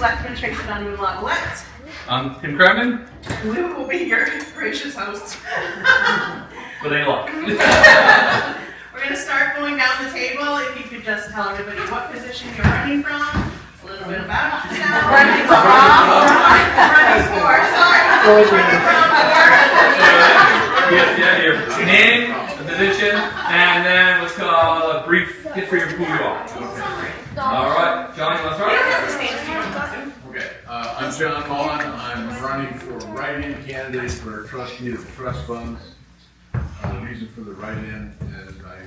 Selectman Tracy Donovan Lavalette. I'm Tim Kremen. We will be your gracious hosts. With any luck. We're going to start going down the table. If you could just tell everybody what position you're running from, a little bit about yourself. Running for, Yeah, your name, the position, and then what's called a brief history of who you are. Okay. All right, John, you want to start? Okay, I'm John Mullen. I'm running for write-in candidate for trustee of the trust funds. The reason for the write-in is I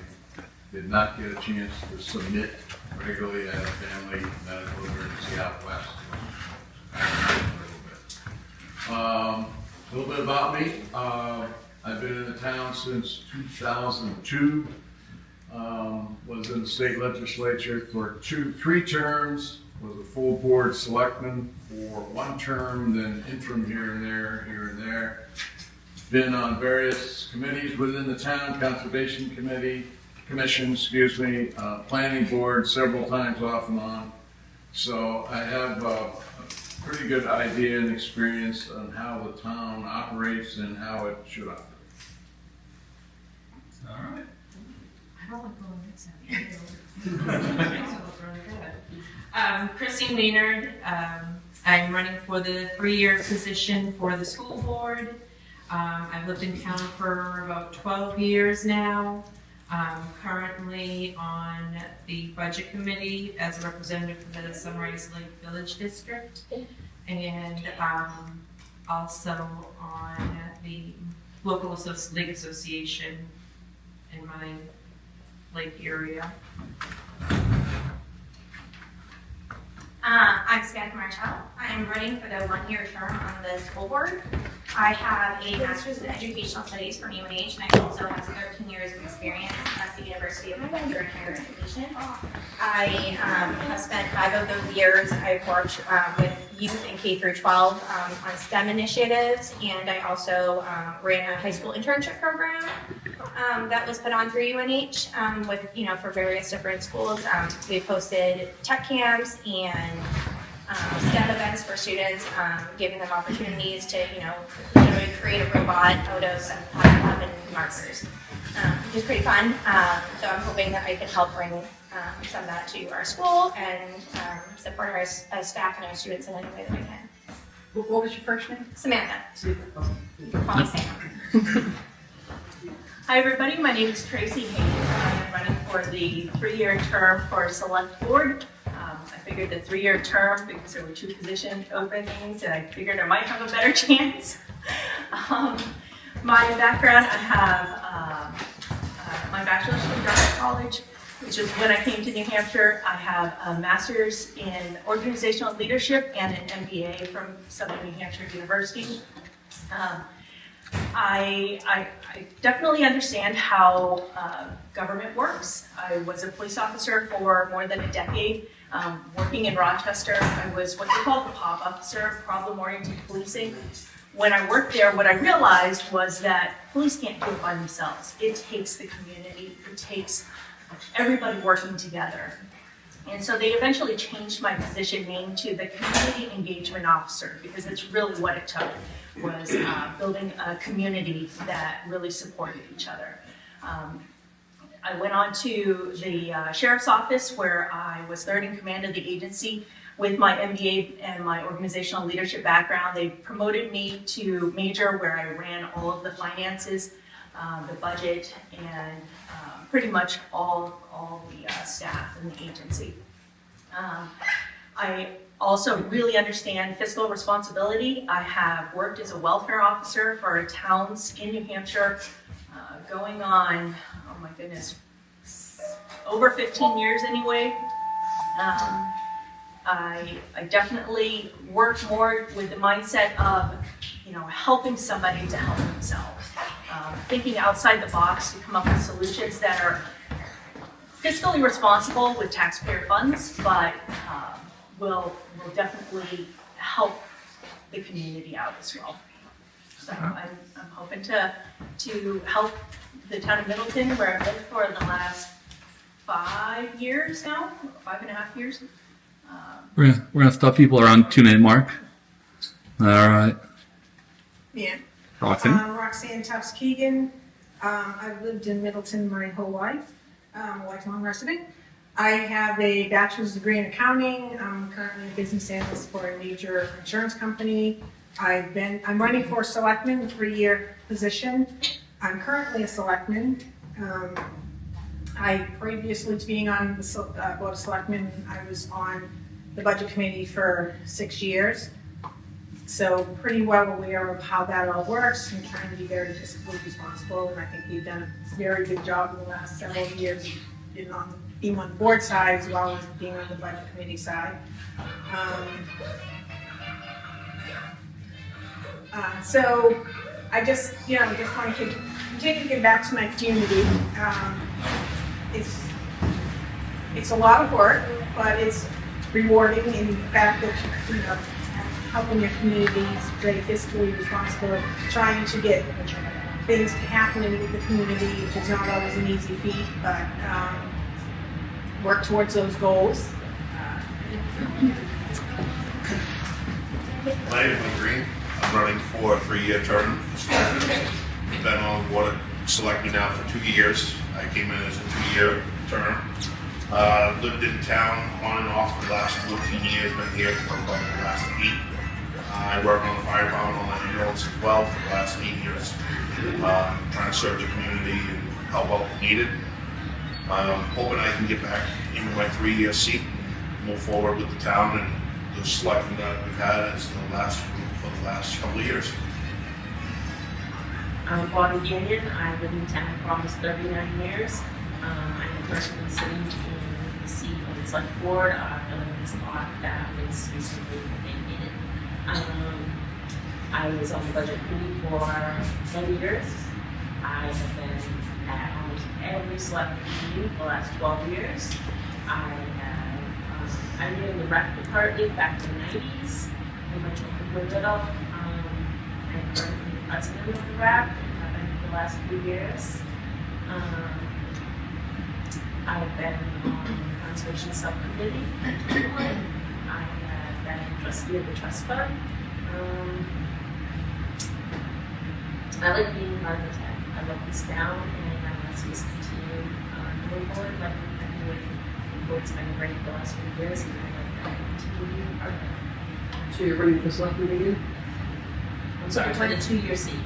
did not get a chance to submit regularly. I had a family medical emergency out west. A little bit about me. I've been in the town since 2002. Was in the state legislature for 3 terms. Was a full board selectman for 1 term, then interim here and there. Been on various committees within the town, conservation commission, planning board several times off and on. So I have a pretty good idea and experience on how the town operates and how it should operate. All right. Christine Maynard. I'm running for the 3-year position for the school board. I've lived in town for about 12 years now. I'm currently on the budget committee as a representative for the Sunrise Lake Village District, and also on the local lake association in my lake area. I'm Scan Martel. I am running for the 1-year term on the school board. I have a master's in educational studies from UNH, and I also have 13 years of experience at the University of Middleton in higher education. I have spent 5 of those years. I've worked with youth in K through 12 on STEM initiatives, and I also ran a high school internship program that was put on through UNH with, for various different schools. We've hosted tech camps and STEM events for students, giving them opportunities to, literally create a robot out of 11 markers, which is pretty fun. So I'm hoping that I can help bring some of that to our school and support our staff and our students in any way that I can. What was your first name? Samantha. You can call me Sam. Hi everybody, my name is Tracy Hayes. I'm running for the 3-year term for select board. I figured the 3-year term, because there were 2 position openings, and I figured I might have a better chance. My background, I have my bachelor's from Dartmouth College, which is when I came to New Hampshire. I have a master's in organizational leadership and an MBA from Southern New Hampshire University. I definitely understand how government works. I was a police officer for more than a decade. Working in Rochester, I was what they call the POP officer, problem-oriented policing. When I worked there, what I realized was that police can't do it by themselves. It takes the community, it takes everybody working together. And so they eventually changed my position name to the community engagement officer, because it's really what it took, was building a community that really supported each other. I went on to the sheriff's office, where I was 3rd in command of the agency. With my MBA and my organizational leadership background, they promoted me to major, where I ran all of the finances, the budget, and pretty much all the staff in the agency. I also really understand fiscal responsibility. I have worked as a welfare officer for towns in New Hampshire, going on, oh my goodness, over 15 years anyway. I definitely work more with the mindset of, helping somebody to help themselves. Thinking outside the box to come up with solutions that are fiscally responsible with taxpayer funds, but will definitely help the community out as well. So I'm hoping to help the town of Middleton, where I've lived for the last 5 years now, 5.5 years. We're gonna stop people around 2-minute mark. All right. Yeah. Roxanne? Roxanne Tufts Keegan. I've lived in Middleton my whole life, lifelong resident. I have a bachelor's degree in accounting. I'm currently a business analyst for a major insurance company. I'm running for selectman, a 3-year position. I'm currently a selectman. Previously to being on the Board of Selectmen, I was on the budget committee for 6 years. So pretty well aware of how that all works and trying to be very fiscally responsible. And I think we've done a very good job in the last several years being on the board side as well as being on the budget committee side. So I just want to continue to give back to my community. It's a lot of work, but it's rewarding in the fact that, helping your communities very fiscally responsible, trying to get things to happen in the community, which is not always an easy feat, but work towards those goals. My name is Green. I'm running for a 3-year term. I've been on board selected now for 2 years. I came in as a 2-year term. Lived in town on and off for the last 14 years. Been here for about the last 8. I work on the fire department on the ambulance as well for the last 8 years. Trying to serve the community and help out when needed. Hoping I can get back in my 3-year seat, move forward with the town and the selection that we've had as the last couple of years. I'm Bobby Kenyon. I live in town for almost 39 years. I'm currently sitting in the seat of the select board, filling this spot that was recently vacated. I was on the budget committee for 10 years. I have been at almost every select meeting for the last 12 years. I was in the rec department back in the 90s. When my children were little. I'm currently president of the rec and I've been for the last few years. I've been on the conservation subcommittee. I have been trustee of the trust fund. I like being part of the town. I love this town and I want to see us continue moving forward. Like the board's been great the last few years and I'd like to continue being part of it. So you're running for selectman again? I'm sorry, for the 2-year seat.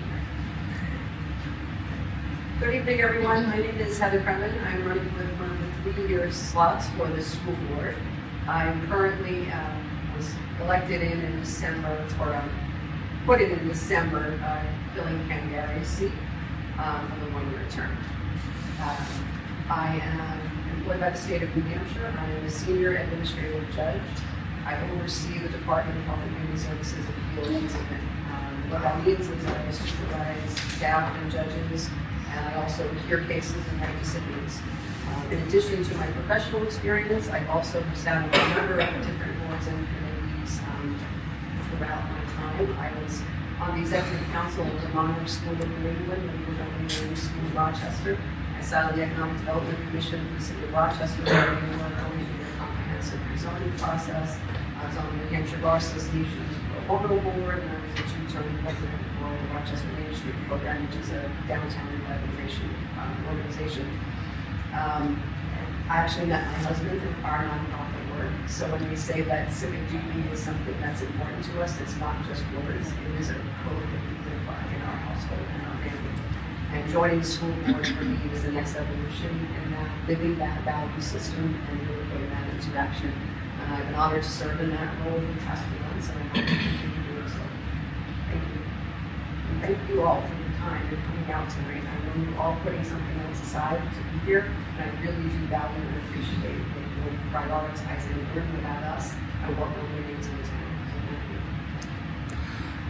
Good evening, everyone. My name is Heather Kremen. I'm running for one of the 3-year slots for the school board. I'm currently was elected in December, or put in December, filling Ken Gary's seat for the 1-year term. I am employed by the state of New Hampshire. I am a senior administrative judge. I oversee the Department of Health and Human Services appeals. What that means is I supervise staff and judges, and I also hear cases and write decisions. In addition to my professional experience, I also sat on a number of different boards and committees throughout my time. I was on the executive council of the Monmouth School of New England, when we were going to the school of Rochester. I sat on the Economic Development Commission for the city of Rochester, where we were going through the comprehensive rezoning process. I was on the New Hampshire Bar Association's Orbital Board, and I was the 2-term president for the Rochester Main Street Program, which is a downtown revitalization organization. I actually met my husband in our nonprofit work. So when we say that civic duty is something that's important to us, it's not just words, it is a code that we live by in our household and our family. And joining the school board for me is the next evolution in that living that value system and really putting that into action. And I've been honored to serve in that role for the past few months, and I hope to continue doing so. Thank you. And thank you all for your time and coming out tonight. I know you're all putting something else aside to be here, and I really do value and appreciate that you're prioritizing learning about us and what we're bringing to the town.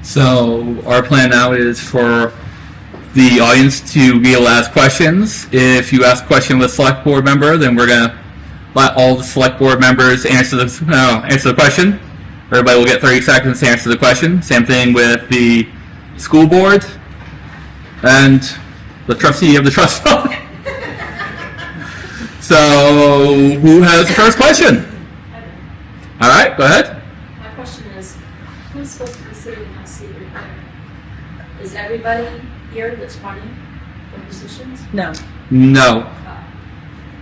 So our plan now is for the audience to be able to ask questions. If you ask a question with a select board member, then we're going to let all the select board members answer the question. Everybody will get 30 seconds to answer the question. Same thing with the school board and the trustee of the trust fund. So, who has the first question? All right, go ahead. My question is, who's supposed to be sitting in my seat right there? Is everybody here that's running for positions? No. No.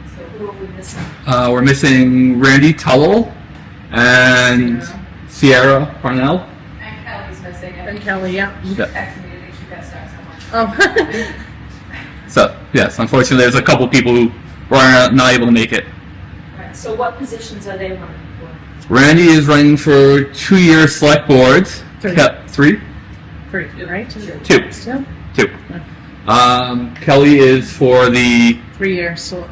So who are we missing? We're missing Randy Tullel and Sierra Parnell. And Kelly's missing. And Kelly, yeah. Texted me that she got stuck somewhere. Oh. So, yes, unfortunately, there's a couple people who were not able to make it. Right. So what positions are they running for? Randy is running for 2-year select boards. Three. Three? Three, right? Two. Still? Two. Kelly is for the 3-year school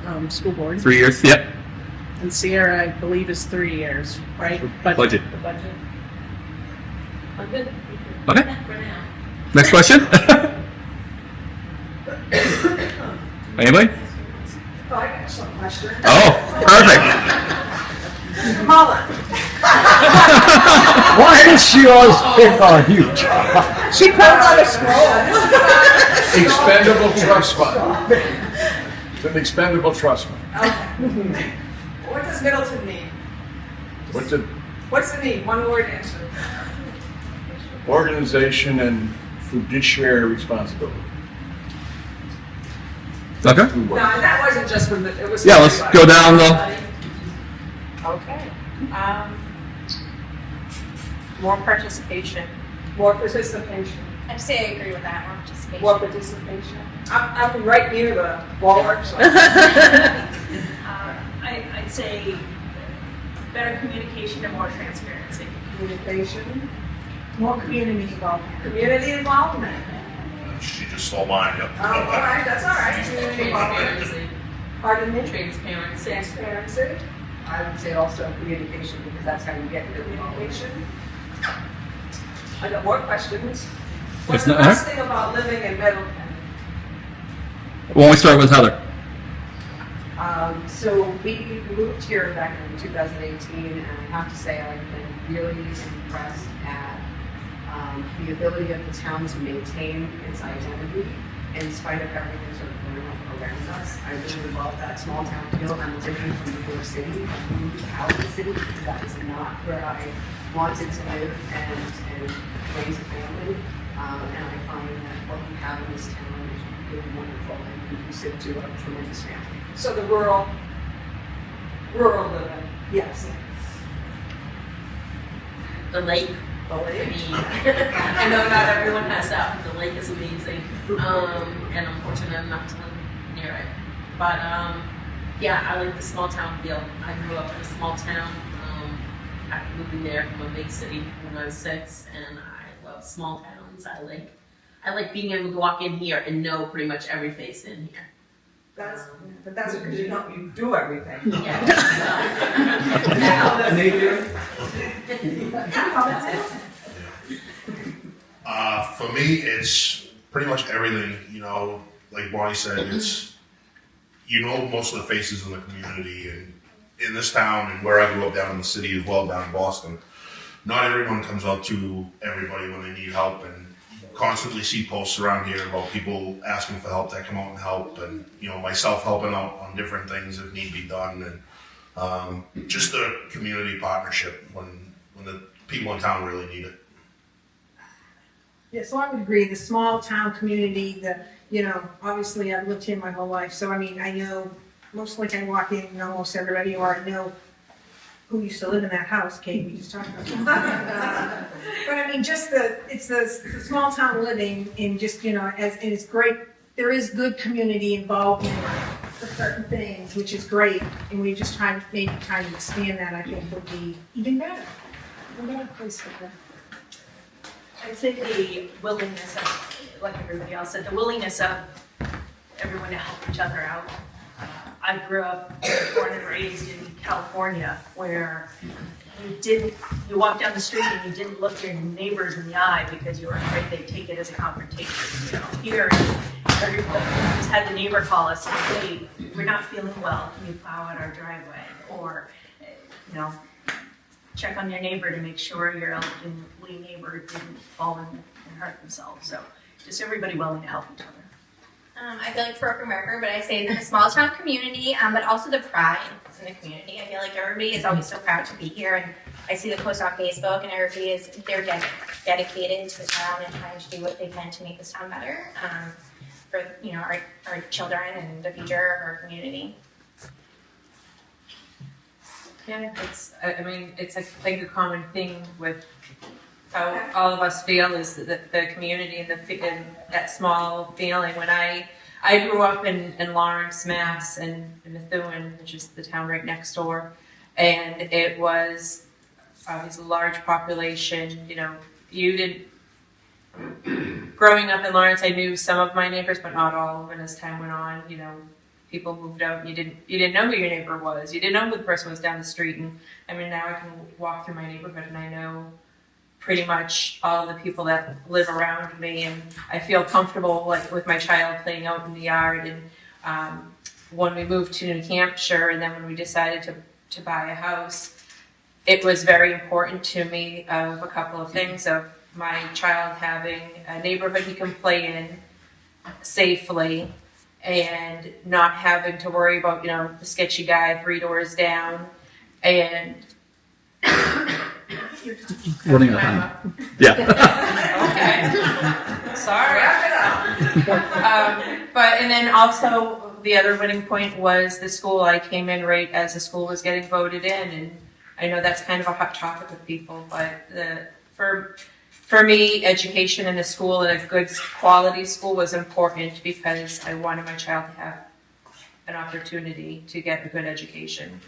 board. 3 years. Yep. And Sierra, I believe, is 3 years, right? Budget. The budget? I'm good. Okay. For now. Next question. Anybody? Oh, I got some question. Oh, perfect. Why does she always pick on you? She put on a scroll. Expendable trust fund. It's an expendable trust fund. What does Middleton mean? What's it? What's the mean? One word answer. Organization and fiduciary responsibility. Okay. No, that wasn't just for it was. Yeah, let's go down Okay. More participation. More participation. I'd say I agree with that, more participation. More participation. I'm right near the ballpark, so. I'd say better communication and more transparency. Communication, More community involvement. community involvement. She just stole mine, yep. Oh, all right, that's all right. Community involvement. Transparency. Pardon me? Transparency. Transparency. I would say also communication, because that's how you get your communication. I got more questions. What's the not- best thing about living in Middleton? Why don't we start with Heather? So we moved here back in 2018, and I have to say I've been really impressed at the ability of the town to maintain its identity in spite of everything sort of going on around us. I really love that small town feel. I'm originally from New York City. I moved out of the city because that is not where I wanted to live and raise a family. And I find that what we have in this town is really wonderful and conducive to a tremendous family. So the rural living, yes. The lake. The lake. I know not everyone has that, but the lake is amazing. And I'm fortunate enough to live near it. But yeah, I like the small town feel. I grew up in a small town after moving there from a big city when I was 6, and I love small towns. I like being able to walk in here and know pretty much every face in here. But that's because you do everything. Yeah. For me, it's pretty much everything, you know, like Bonnie said, it's, you know, most of the faces in the community and in this town and where I grew up down in the city as well, down in Boston. Not everyone comes out to everybody when they need help, and you constantly see posts around here about people asking for help that come out and help, and, you know, myself helping out on different things if need be done, and just a community partnership when the people in town really need it. Yeah, so I would agree, the small town community, obviously I've lived here my whole life, so I mean, I know, most like I walk in, almost everybody, or I know who used to live in that house, Kate, we just talked about. But I mean, it's the small town living and just, and it's great, there is good community involvement for certain things, which is great, and we just try to expand that, I think would be even better. A better place for that. I'd say the willingness of, like everybody else said, the willingness of everyone to help each other out. I grew up, born and raised in California, where you walked down the street and you didn't look your neighbors in the eye because you were afraid they'd take it as a confrontation. Here, everybody just had the neighbor call us and say, hey, we're not feeling well, can you plow out our driveway? Or, check on your neighbor to make sure your elderly neighbor didn't fall and hurt themselves. So just everybody willing to help each other. I feel like broken record, but I say that the small town community, but also the pride in the community. I feel like everybody is always so proud to be here, and I see the post on Facebook and everybody they're dedicated to the town and trying to do what they can to make this town better, for, you know, our children and the future of our community. Yeah, I mean, it's I think a common thing with how all of us feel is that the community and that small feeling. When I grew up in Lawrence, Mass, and in Methuen, which is the town right next door, and it was obviously a large population. You know, growing up in Lawrence, I knew some of my neighbors, but not all of them. As time went on, you know, people moved out. And you didn't know who your neighbor was. You didn't know who the person was down the street. And I mean, now I can walk through my neighborhood and I know pretty much all the people that live around me, and I feel comfortable like with my child playing out in the yard. And when we moved to New Hampshire, and then when we decided to buy a house, it was very important to me of a couple of things: of my child having a neighborhood he can play in safely, and not having to worry about, you know, the sketchy guy 3 doors down, and Running out of time. Yeah. okay. Sorry. But and then also the other winning point was the school. I came in right as the school was getting voted in, and I know that's kind of a hot topic with people, but for me, education in a school and a good quality school was important because I wanted my child to have an opportunity to get a good education.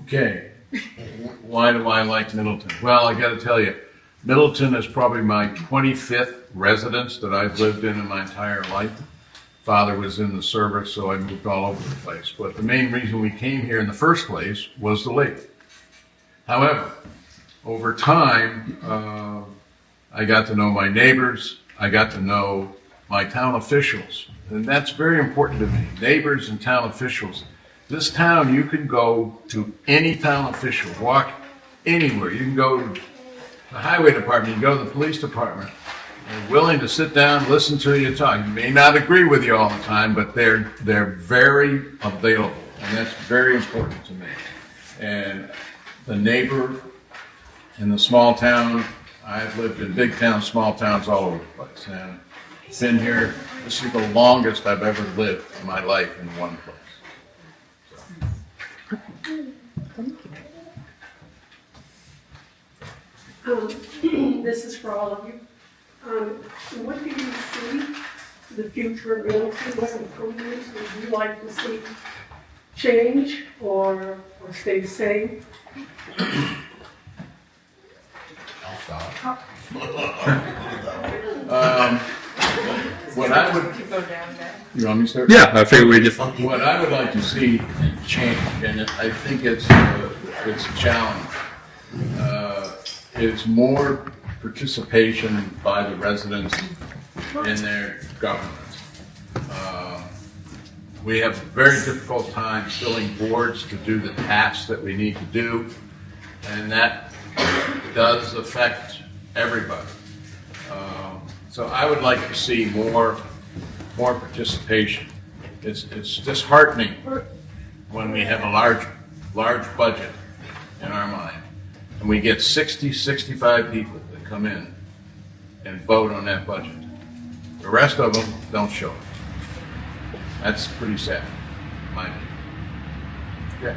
Okay, why do I like Middleton? Well, I gotta tell you, Middleton is probably my 25th residence that I've lived in my entire life. Father was in the service, so I moved all over the place. But the main reason we came here in the first place was the lake. However, over time, I got to know my neighbors, I got to know my town officials, and that's very important to me, neighbors and town officials. This town, you can go to any town official, walk anywhere. You can go to the highway department, you can go to the police department. They're willing to sit down, listen to you talk. You may not agree with you all the time, but they're very available, and that's very important to me. And the neighbor in the small town, I've lived in big towns, small towns, all over the place. And been here, this is the longest I've ever lived in my life in one place. This is for all of you. What do you see the future of Middleton? What improvements would you like to see change or stay the same? What I would, you want me to start? Yeah, I figured we just. What I would like to see change, and I think it's a challenge, is more participation by the residents in their government. We have a very difficult time filling boards to do the tasks that we need to do, and that does affect everybody. So I would like to see more participation. It's disheartening when we have a large budget in our mind, and we get 60, 65 people that come in and vote on that budget. The rest of them don't show it. That's pretty sad, in my opinion. Okay.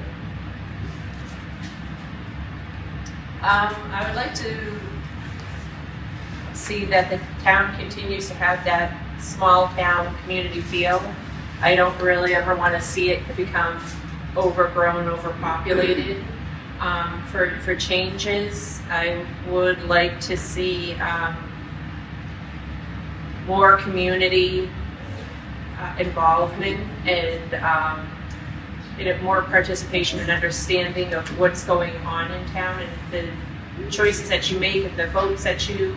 I would like to see that the town continues to have that small town community feel. I don't really ever want to see it become overgrown, overpopulated. For changes, I would like to see more community involvement and more participation and understanding of what's going on in town and the choices that you make and the votes that you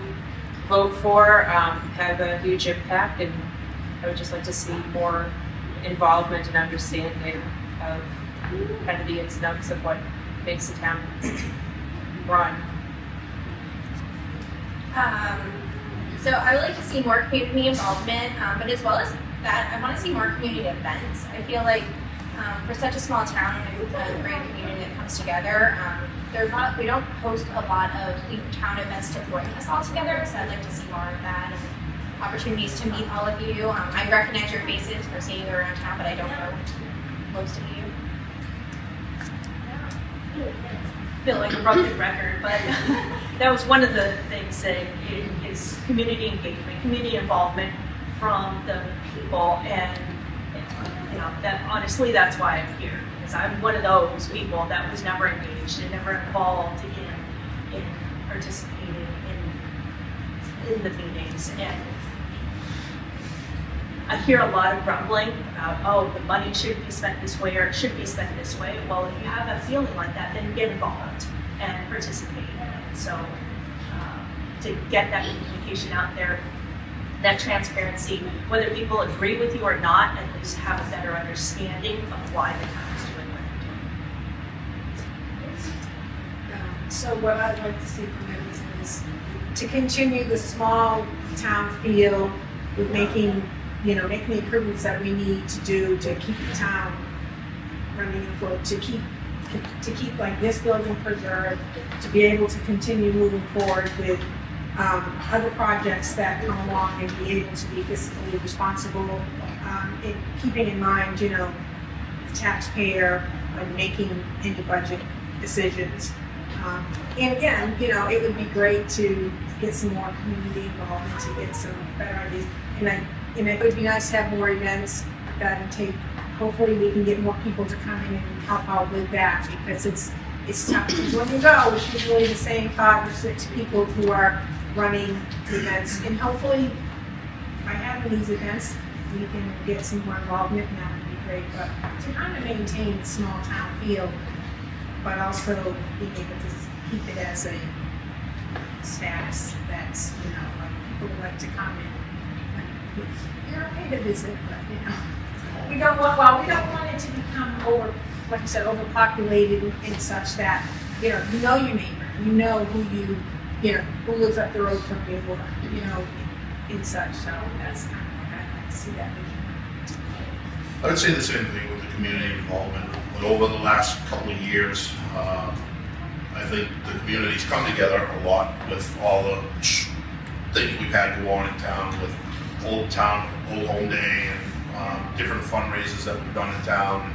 vote for have a huge impact, and I would just like to see more involvement and understanding of kind of the ins and outs of what makes the town run. So I would like to see more community involvement, but as well as that, I want to see more community events. I feel like For such a small town with a great community that comes together, we don't host a lot of town events to bring us all together, so I'd like to see more of that and opportunities to meet all of you. I recognize your faces for seeing you around town, but I don't know most of you. Feel like a broken record, but that was one of the things that is community engagement, community involvement from the people, and you know that honestly that's why I'm here, because I'm one of those people that was never engaged and never involved in participating in the meetings. And I hear a lot of grumbling about, oh, the money should be spent this way or it should be spent this way. Well, if you have a feeling like that, then get involved and participate. And so to get that communication out there, that transparency, whether people agree with you or not, at least have a better understanding of why the town is doing what they're doing. So what I'd like to see from Middleton is to continue the small town feel with making the improvements that we need to do to keep the town running afloat, to keep like this building preserved, to be able to continue moving forward with other projects that come along and be able to be fiscally responsible, keeping in mind, the taxpayer when making any budget decisions. And again, it would be great to get some more community involvement, to get some better ideas. And it would be nice to have more events that and take, hopefully we can get more people to come in and help out with that, because it's tough. Because when you go, it's usually the same 5 or 6 people who are running events. And hopefully by having these events, we can get some more involvement, and that would be great. But to kind of maintain the small town feel, but also being able to keep it as a status that's, like people would like to come in. You're okay to visit, but we don't want it to become like you said, overpopulated and such that you know your neighbor, who who lives up the road from you, or and such. So that's kind of what I'd like to see that vision. I would say the same thing with the community involvement. But over the last couple of years, I think the community's come together a lot with all the things we've had go on in town with Old Home Day and different fundraisers that we've done in town.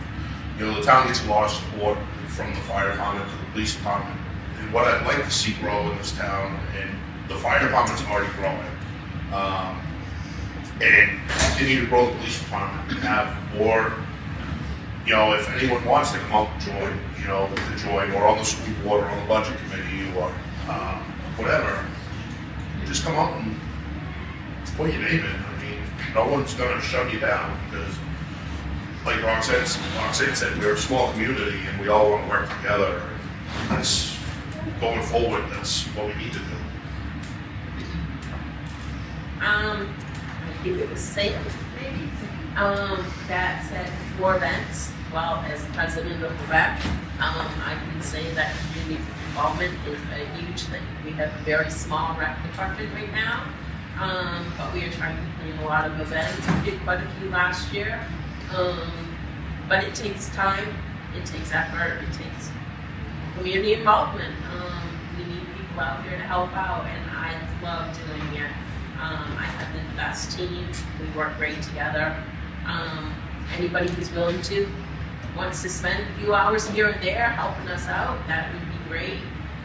The town gets a lot of support from the fire department to the police department. And what I'd like to see grow in this town, and the fire department's already growing, and continue to grow the police department and have more, if anyone wants to come out and join, or on the school board, or on the budget committee, or whatever, just come out and put your name in. I mean, no one's gonna shut you down, because like Roxanne said, we're a small community and we all want to work together. That's going forward, that's what we need to do. I think it was safe, maybe. That said, for events, well, as president of the rep, I can say that community involvement is a huge thing. We have a very small rec department right now, but we are trying to plan a lot of events. We did quite a few last year, but it takes time, it takes effort, it takes community involvement. We need people out here to help out, and I love doing it. I have the best team. We work great together. Anybody who's willing to, wants to spend a few hours here and there helping us out, that would be great.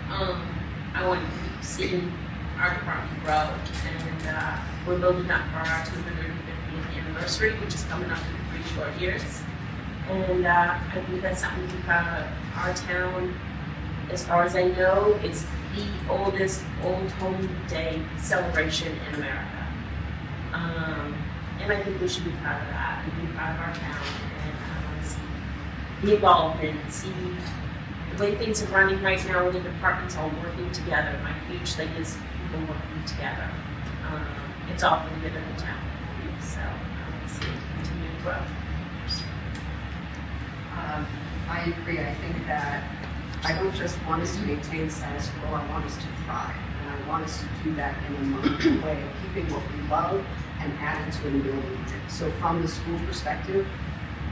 I want to keep seeing our department grow, and we're building up for our 250th anniversary, which is coming up in 3 short years. And I think that's something to be proud of. Our town, as far as I know, is the oldest Old Home Day celebration in America. And I think we should be proud of that, and be proud of our town, and see the involvement, see the way things are running right now, the departments all working together. My huge thing is people working together. It's all for the good of the town. So I want to see it continue to grow. I agree. I think that I don't just want us to maintain status quo, I want us to thrive. And I want us to do that in a mindful way of keeping what we love and adding to it in the way we do. So from the school perspective,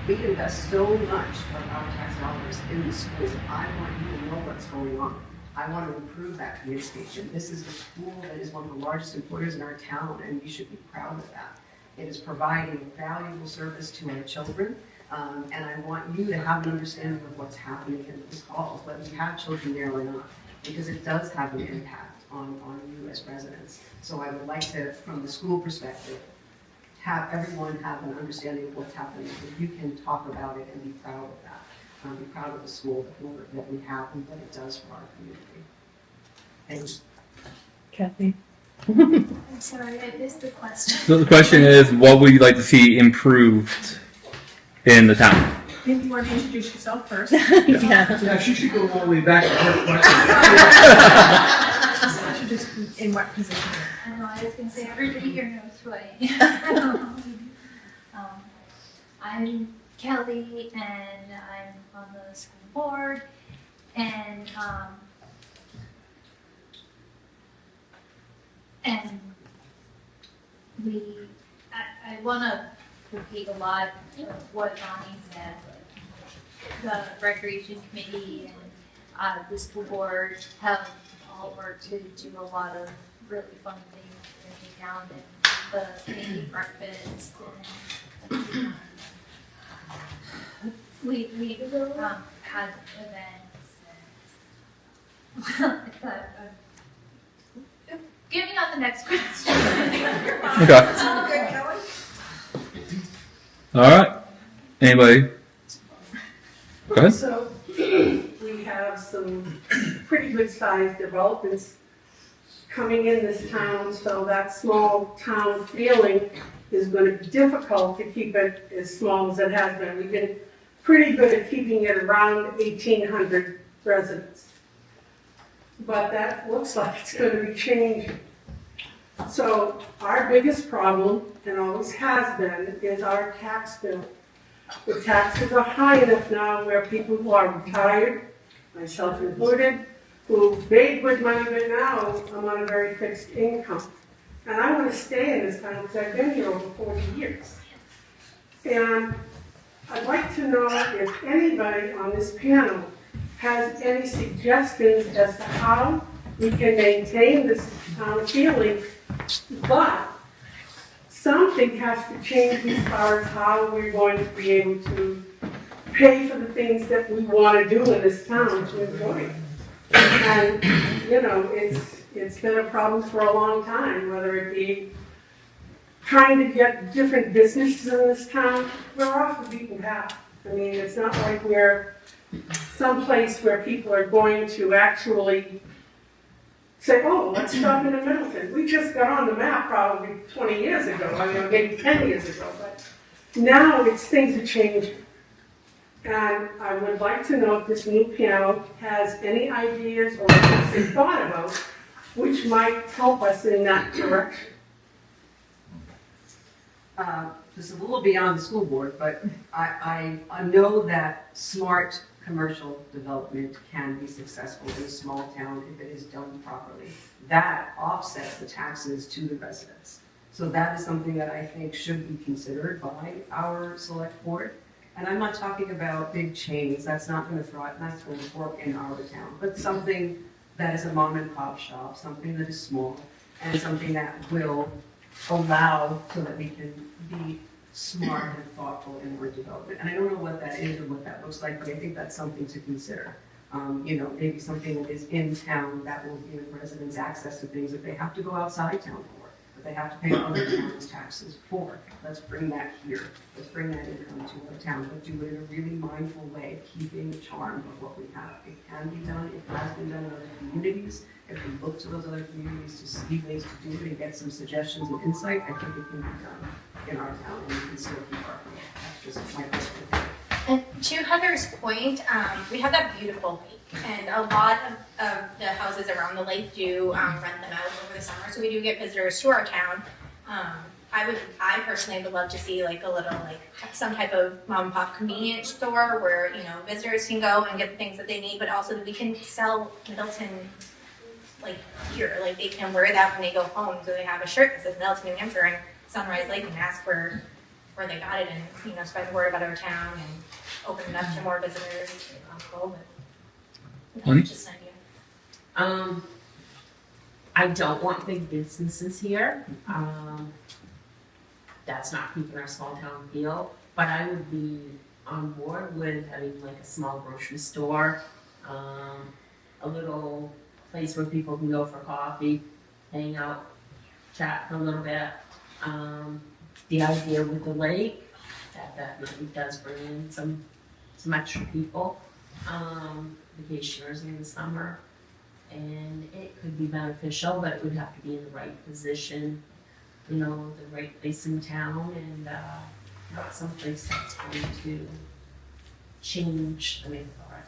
We invest so much of our tax dollars in the schools. I want you to know what's going on. I want to improve that communication. This is a school that is one of the largest employers in our town, and we should be proud of that. It is providing valuable service to our children, and I want you to have an understanding of what's happening in these halls, whether you have children there or not, because it does have an impact on you as residents. So I would like to, from the school perspective, have everyone have an understanding of what's happening, so you can talk about it and be proud of that. Be proud of the school that we have and what it does for our community. Thanks. Kathy? I'm sorry, I missed the question. So the question is, what would you like to see improved in the town? Maybe you want to introduce yourself first. Yeah, she should go all the way back to her question. Introduce in what position? I know, I was gonna say, everybody here knows who I am. I'm Kelly, and I'm on the school board, and I wanna repeat a lot of what Bonnie said, like, the recreation committee and the school board have all worked to do a lot of really fun things in town, and the community breakfast, and we had events, and give me on the next question. Okay. All right. Anybody? Go ahead. So, we have some pretty good sized developments coming in this town, so that small town feeling is gonna be difficult to keep it as small as it has been. We've been pretty good at keeping it around 1,800 residents. But that looks like it's gonna be changing. So our biggest problem, and always has been, is our tax bill. The taxes are high enough now where people who are retired, myself included, who made good money but now I'm on a very fixed income. And I want to stay in this town because I've been here over 40 years. And I'd like to know if anybody on this panel has any suggestions as to how we can maintain this town feeling, but something has to change as far as how we're going to be able to pay for the things that we want to do in this town to enjoy it. And, you know, it's been a problem for a long time, whether it be trying to get different businesses in this town. We're off the beaten path. I mean, it's not like we're someplace where people are going to actually say, oh, let's stop in Middleton. We just got on the map probably 20 years ago, I mean, maybe 10 years ago, but now things are changing. And I would like to know if this new panel has any ideas or things they thought about which might help us in that direction. This is a little beyond the school board, but I know that smart commercial development can be successful in a small town if it is done properly. That offsets the taxes to the residents. So that is something that I think should be considered by our select board. And I'm not talking about big chains, that's not going to thrive, that's going to work in our town, but something that is a mom and pop shop, something that is small, and something that will allow so that we can be smart and thoughtful in our development. And I don't know what that is or what that looks like, but I think that's something to consider. You know, maybe something that is in town that will give residents access to things that they have to go outside town for, that they have to pay other towns taxes for. Let's bring that here. Let's bring that income to our town, but do it in a really mindful way, keeping the charm of what we have. It can be done, it has been done in other communities. If we look to those other communities to see ways to do it and get some suggestions and insight, I think it can be done in our town and we can still keep our people. That's just my personal opinion. And to Heather's point, we have that beautiful lake, and a lot of the houses around the lake do rent them out over the summer, so we do get visitors to our town. I personally would love to see like a little, like some type of mom and pop convenience store where, you know, visitors can go and get the things that they need, but also that we can sell Middleton like here, like they can wear that when they go home, so they have a shirt that says Middleton, New Hampshire, and Sunrise Lake, and ask for where they got it and, you know, spread the word about our town and open it up to more visitors if possible, but Lenny? just an idea. I don't want big businesses here. That's not keeping our small town feel, but I would be on board with having like a small grocery store, a little place where people can go for coffee, hang out, chat for a little bit. The idea with the lake, that really does bring in some extra people, vacationers in the summer. And it could be beneficial, but it would have to be in the right position, you know, the right place in town, and not someplace that's going to change the way we go our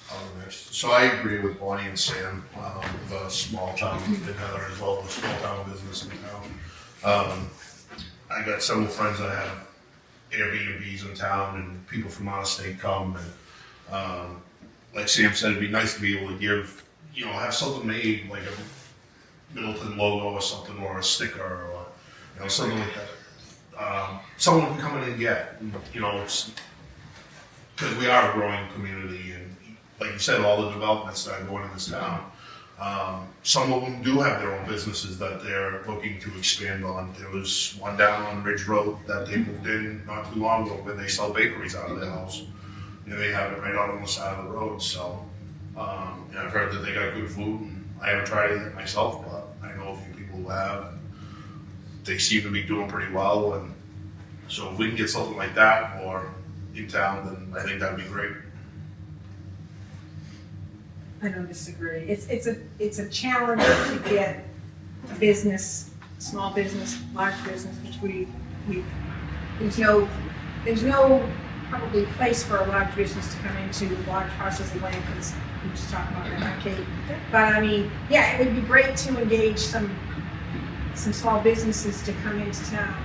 town. So I agree with Bonnie and Sam, the small town in Heather as well, the small town business in town. I got several friends that have Airbnbs in town, and people from out of state come, and like Sam said, it'd be nice to be able to give, you know, have something made, like a Middleton logo or something, or a sticker, or, you know, something like that. Someone can come in and get, you know, it's, because we are a growing community, and like you said, all the developments that are going in this town, some of them do have their own businesses that they're looking to expand on. There was one down on Ridge Road that they moved in not too long ago, where they sell bakeries out of their house. You know, they have it right out on the side of the road, so, and I've heard that they got good food, and I haven't tried it myself, but I know a few people who have, and they seem to be doing pretty well, and so if we can get something like that, or in town, then I think that'd be great. I don't disagree. It's a challenge to get a business, small business, large business, which there's no probably place for a large business to come into large parcels of land, because we just talked about that, Kate. But I mean, yeah, it would be great to engage some small businesses to come into town.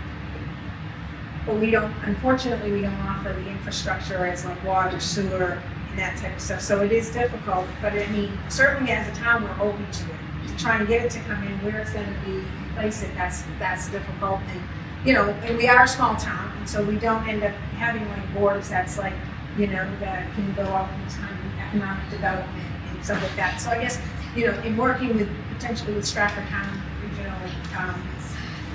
But unfortunately, we don't offer the infrastructure as like water, sewer, and that type of stuff. So it is difficult, but I mean, certainly as a town, we're open to it. To try and get it to come in where it's gonna be, place it, that's difficult. And, you know, and we are a small town, and so we don't end up having like boards that's like, you know, that can go out in time economic development and stuff like that. So I guess, you know, in working with, potentially with Stratford County Regional,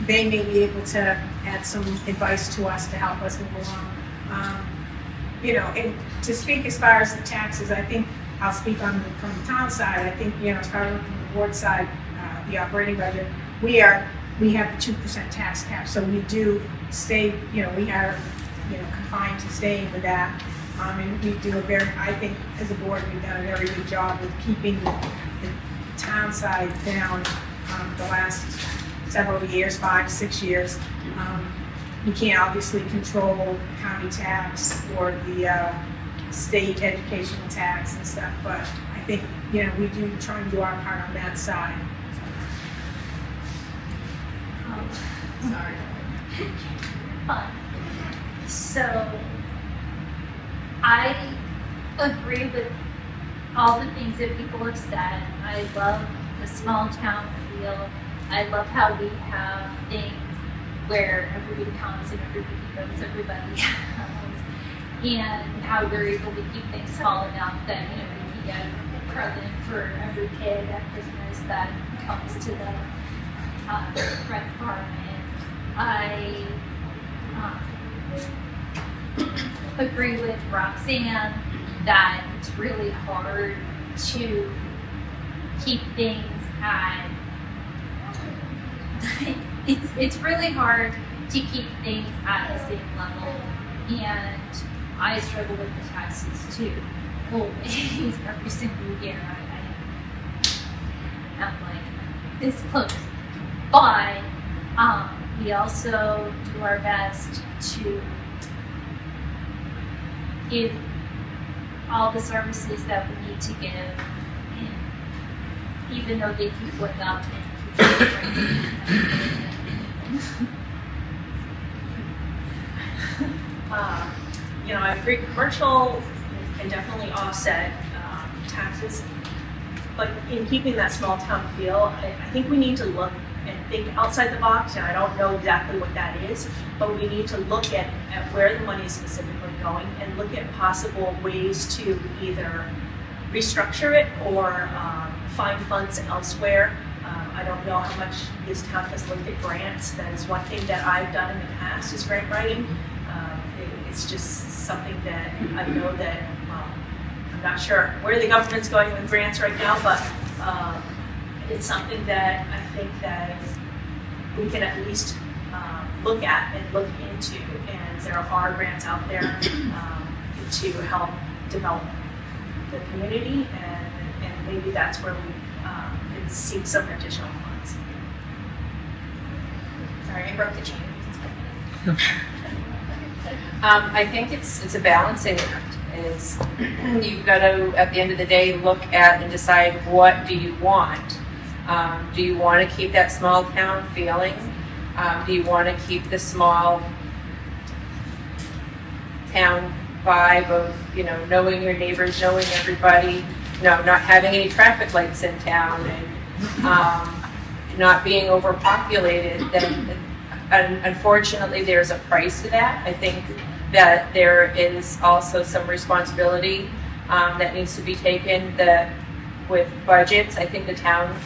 they may be able to add some advice to us to help us move along. You know, and to speak as far as the taxes, I think I'll speak from the town side. I think, you know, as far as from the board side, the operating budget, we have the 2% tax cap, so we do stay, you know, we are, you know, confined to staying with that. And we do I think as a board, we've done a very good job with keeping the town side down the last several years, 5 to 6 years. We can't obviously control the county tax or the state educational tax and stuff, but I think, you know, we do try and do our part on that side. Sorry. So, I agree with all the things that people have said. I love the small town feel. I love how we have things where everybody comes and everybody knows everybody else, and how we're able to keep things small enough that, you know, we can get a present for every kid at Christmas that comes to the rec department. I agree with Roxanne that it's really hard to keep things at it's really hard to keep things at the same level, and I struggle with the taxes too. Always, every single year, I'm like this close, but we also do our best to give all the services that we need to give, and even though they keep going up and keep rising. You know, I agree, commercial can definitely offset taxes, but in keeping that small town feel, I think we need to look and think outside the box, and I don't know exactly what that is, but we need to look at where the money is specifically going and look at possible ways to either restructure it or find funds elsewhere. I don't know how much this town has looked at grants. That is one thing that I've done in the past is grant writing. It's just something that I know that, I'm not sure where the government's going with grants right now, but it's something that I think that we can at least look at and look into, and there are grants out there to help develop the community, and maybe that's where we can seek some additional funds. Sorry, I broke the chain. I think it's a balancing act. It's you've got to, at the end of the day, look at and decide what do you want. Do you want to keep that small town feeling? Do you want to keep the small town vibe of, knowing your neighbors, knowing everybody, not having any traffic lights in town, and not being overpopulated? Then, unfortunately, there's a price to that. I think that there is also some responsibility that needs to be taken with budgets. I think the town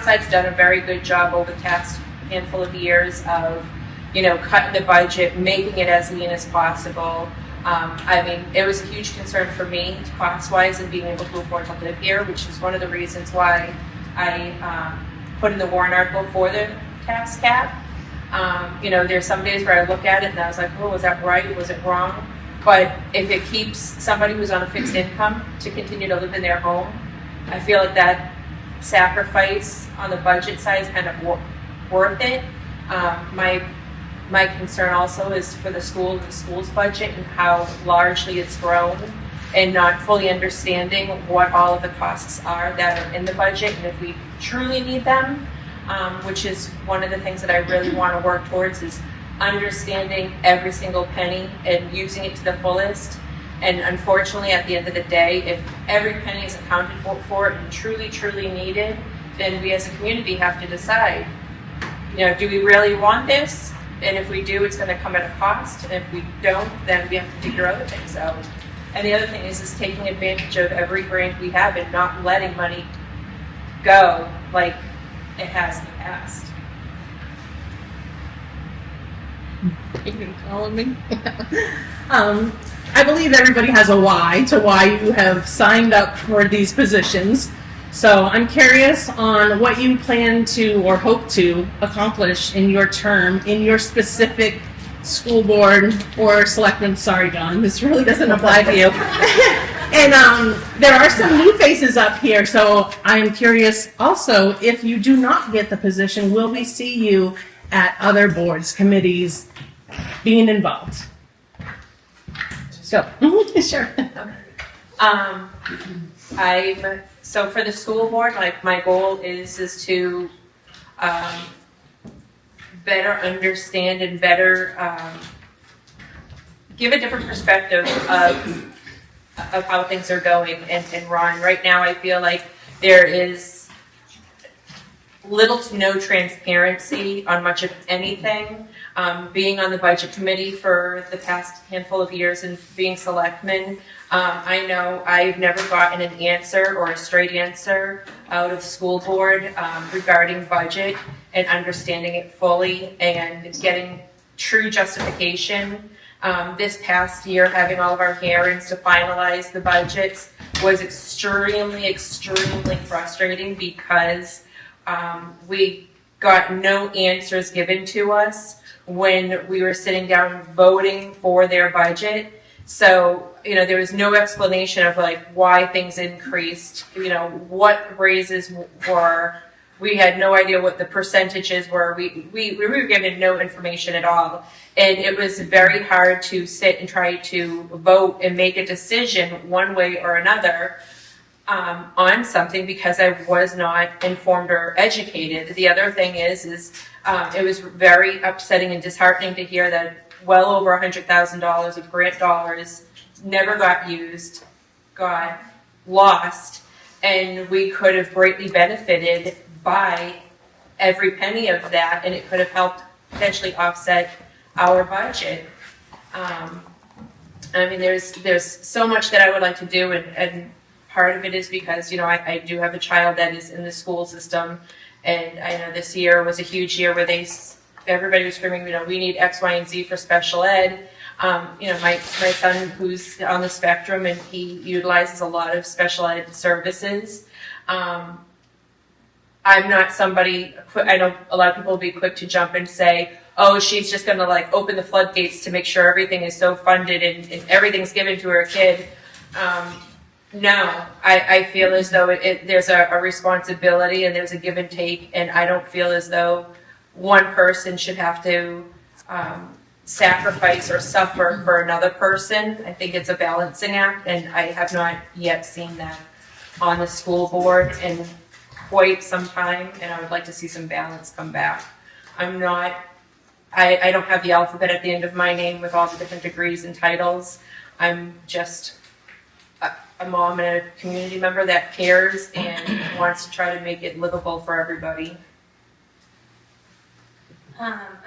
side's done a very good job over the past handful of years of, cutting the budget, making it as lean as possible. It was a huge concern for me, cost-wise, and being able to afford to live here, which is one of the reasons why I put in the warrant article for the tax cap. There's some days where I look at it and I was like, oh, was that right? Was it wrong? But if it keeps somebody who's on a fixed income to continue to live in their home, I feel like that sacrifice on the budget side is kind of worth it. My concern also is for the school's budget and how largely it's grown, and not fully understanding what all of the costs are that are in the budget, and if we truly need them, which is one of the things that I really want to work towards, is understanding every single penny and using it to the fullest. And unfortunately, at the end of the day, if every penny is accounted for and truly, truly needed, then we as a community have to decide, do we really want this? And if we do, it's going to come at a cost. And if we don't, then we have to figure other things out. And the other thing is taking advantage of every grant we have and not letting money go like it has in the past. You calling me? I believe everybody has a why to why you have signed up for these positions. So I'm curious on what you plan to or hope to accomplish in your term, in your specific school board or selectman. Sorry, John, this really doesn't apply to you. And there are some new faces up here, so I'm curious also, if you do not get the position, will we see you at other boards, committees, being involved? So, sure. So for the school board, my goal is to better understand and better give a different perspective of how things are going and run. Right now, I feel like there is little to no transparency on much of anything. Being on the budget committee for the past handful of years and being selectman, I know I've never gotten an answer or a straight answer out of the school board regarding budget and understanding it fully and getting true justification. This past year, having all of our hearings to finalize the budgets was extremely, extremely frustrating because we got no answers given to us when we were sitting down voting for their budget. So, there was no explanation of why things increased, what raises were. We had no idea what the percentages were. We were given no information at all. And it was very hard to sit and try to vote and make a decision one way or another on something because I was not informed or educated. The other thing is it was very upsetting and disheartening to hear that well over $100,000 of grant dollars never got used, got lost, and we could have greatly benefited by every penny of that, and it could have helped potentially offset our budget. I mean, there's so much that I would like to do, and part of it is because, you know, I do have a child that is in the school system, and I know this year was a huge year where everybody was screaming, you know, we need X, Y, and Z for special ed. You know, my son who's on the spectrum, and he utilizes a lot of special ed services. I'm not somebody, I know a lot of people will be quick to jump and say, oh, she's just going to like open the floodgates to make sure everything is so funded and everything's given to her kid. No, I feel as though there's a responsibility and there's a give and take, and I don't feel as though one person should have to sacrifice or suffer for another person. I think it's a balancing act, and I have not yet seen that on the school board in quite some time, and I would like to see some balance come back. I don't have the alphabet at the end of my name with all the different degrees and titles. I'm just a mom and a community member that cares and wants to try to make it livable for everybody.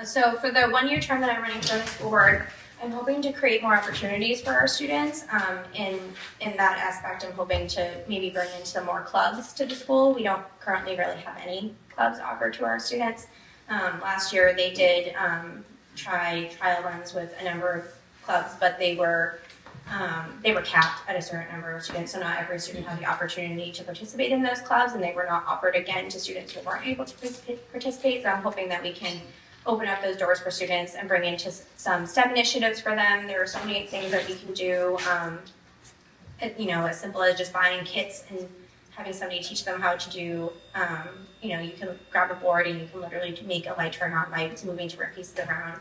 So for the 1 year term that I'm running for the school board, I'm hoping to create more opportunities for our students. In that aspect, I'm hoping to maybe bring in some more clubs to the school. We don't currently really have any clubs offered to our students. Last year they did try trial runs with a number of clubs, but they were capped at a certain number of students, so not every student had the opportunity to participate in those clubs, and they were not offered again to students who weren't able to participate. So I'm hoping that we can open up those doors for students and bring into some STEM initiatives for them. There are so many things that we can do, you know, as simple as just buying kits and having somebody teach them how to do, you know, you can grab a board and you can literally make a light turn on by moving different pieces around.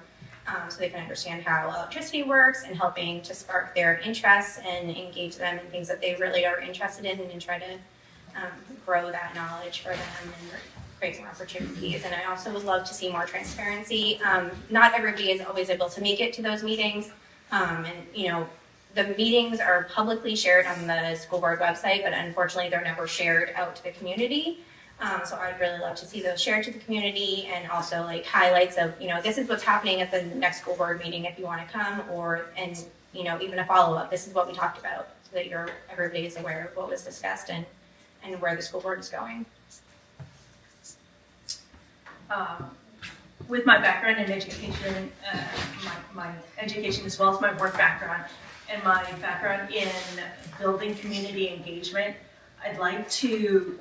So they can understand how electricity works, and helping to spark their interests and engage them in things that they really are interested in, and try to grow that knowledge for them and create more opportunities. And I also would love to see more transparency. Not everybody is always able to make it to those meetings, and you know, the meetings are publicly shared on the school board website, but unfortunately they're never shared out to the community. So I'd really love to see those shared to the community, and also like highlights of, you know, this is what's happening at the next school board meeting if you want to come, and you know, even a follow-up, this is what we talked about, so that everybody is aware of what was discussed and where the school board is going. With my background in education, my education as well as my work background, and my background in building community engagement, I'd like to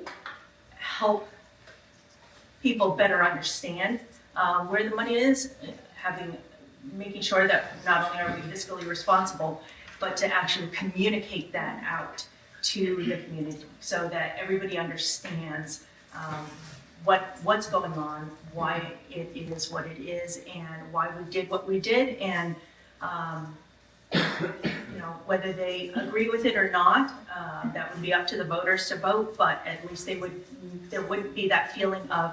help people better understand where the money is, making sure that not only are we fiscally responsible, but to actually communicate that out to the community so that everybody understands what's going on, why it is what it is, and why we did what we did, and you know, whether they agree with it or not, that would be up to the voters to vote, but at least there wouldn't be that feeling of,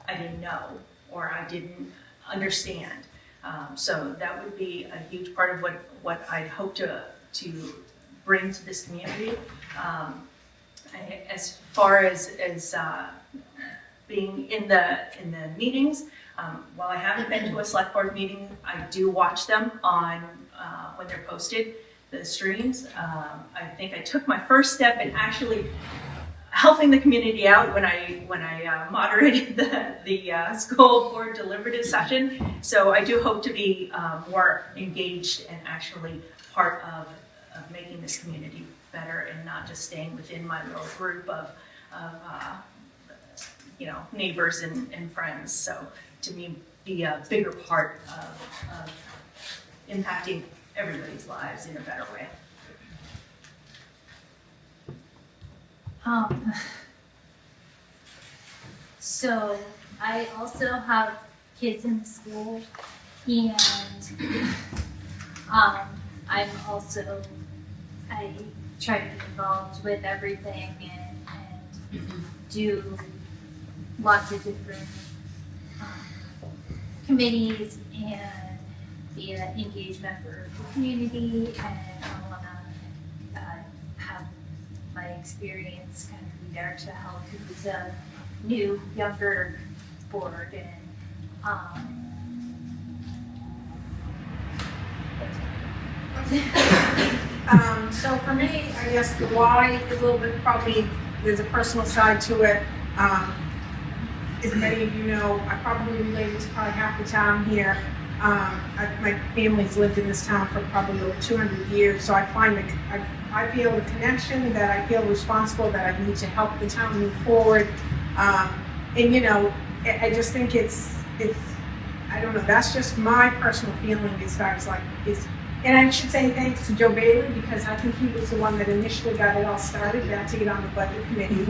I didn't know, or I didn't understand. So that would be a huge part of what I'd hope to bring to this community. As far as being in the meetings, while I haven't been to a select board meeting, I do watch them on when they're posted, the streams. I think I took my first step in actually helping the community out when I moderated the school board deliberative session. So I do hope to be more engaged and actually part of making this community better, and not just staying within my little group of you know, neighbors and friends. So to me, be a bigger part of impacting everybody's lives in a better way. So I also have kids in school, and I try to be involved with everything and do lots of different committees and be an engaged member of the community, and I want to have my experience kind of be there to help who's a new, younger board and, So for me, I guess the why is a little bit, probably, there's a personal side to it. As many of you know, I probably related to probably half the town here. My family's lived in this town for probably over 200 years, so I find that I feel the connection, that I feel responsible, that I need to help the town move forward. And you know, I just think it's, I don't know, that's just my personal feeling as far as like, and I should say thanks to Joe Bailey, because I think he was the one that initially got it all started, got to get on the budget committee.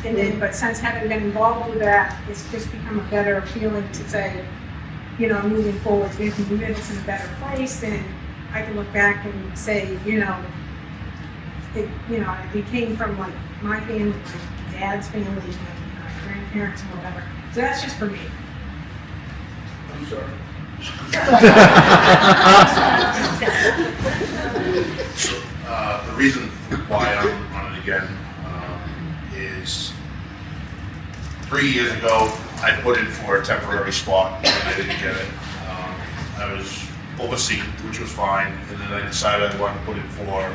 And then, but since having been involved with that, it's just become a better feeling to say, you know, moving forward, we can do this in a better place, and I can look back and say, you know, it came from like my family, my dad's family, my grandparents and whatever. So that's just for me. I'm sorry. The reason why I'm running again is 3 years ago, I put in for a temporary spot and I didn't get it. I was overseen, which was fine, and then I decided I wanted to put in for a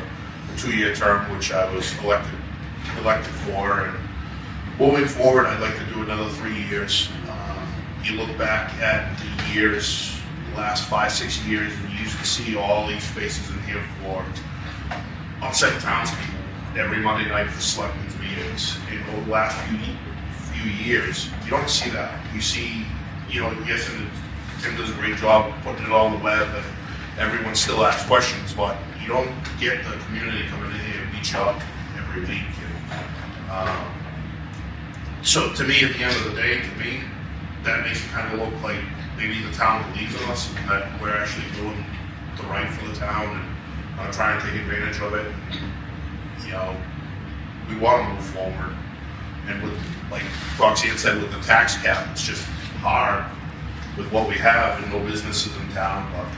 2-year term, which I was elected for. And moving forward, I'd like to do another 3 years. You look back at the years, the last 5-6 years, and you used to see all these faces in here for upset townspeople every Monday night for selectmen's meetings. And over the last few years, you don't see that. You see, you know, yes, and Tim does a great job putting it all on the web, and everyone still asks questions, but you don't get the community coming in here and beat you up every week. And, so to me, at the end of the day, that makes it kind of look like maybe the town believes in us, and that we're actually doing the right for the town and trying to take advantage of it. You know, we want to move forward. And with, like Roxanne said, with the tax cap, it's just hard with what we have and no businesses in town. But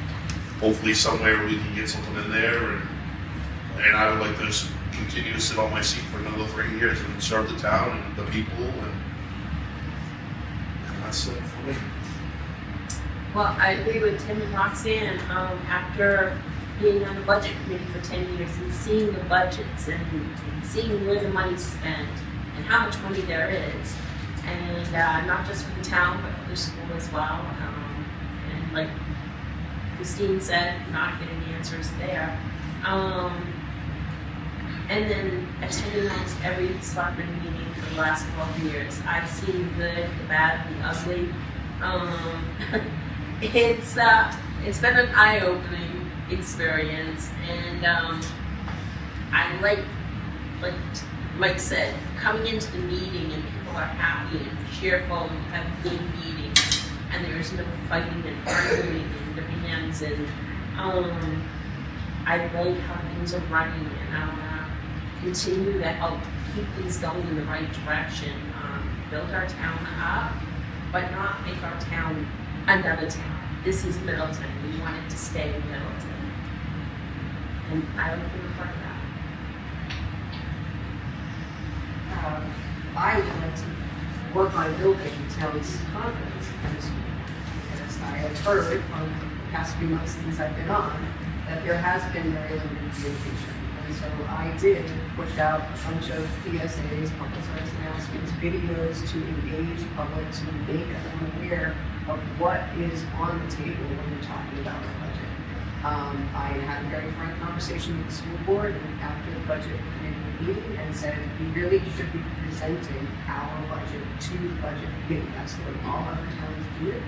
hopefully somewhere we can get something in there. And I would like to just continue to sit on my seat for another 3 years and serve the town and the people. And that's it for me. Well, I agree with Tim and Roxanne. After being on the budget committee for 10 years and seeing the budgets and seeing where the money's spent and how much money there is, and not just for the town, but for the school as well. And like Christine said, not getting answers there. And then attending almost every selectman meeting for the last 12 years. I've seen the good, the bad, the ugly. It's been an eye-opening experience, and I like Mike said, coming into the meeting and people are happy and cheerful and have good meetings, and there is no fighting and arguing and demands, and I like how things are running, and I'll continue to help keep things going in the right direction, build our town up, but not make our town another town. This is Middleton. We want it to stay in Middleton. And I would be a part of that. I would like to work on building town's confidence in the school. Because I have heard from the past few months since I've been on that there has been very limited communication. And so I did push out a bunch of PSAs, public service announcements, videos to engage the public, to make them aware of what is on the table when we're talking about the budget. I had a very frank conversation with the school board after the budget committee meeting and said we really should be presenting our budget to the budget committee. That's the way all other towns do it.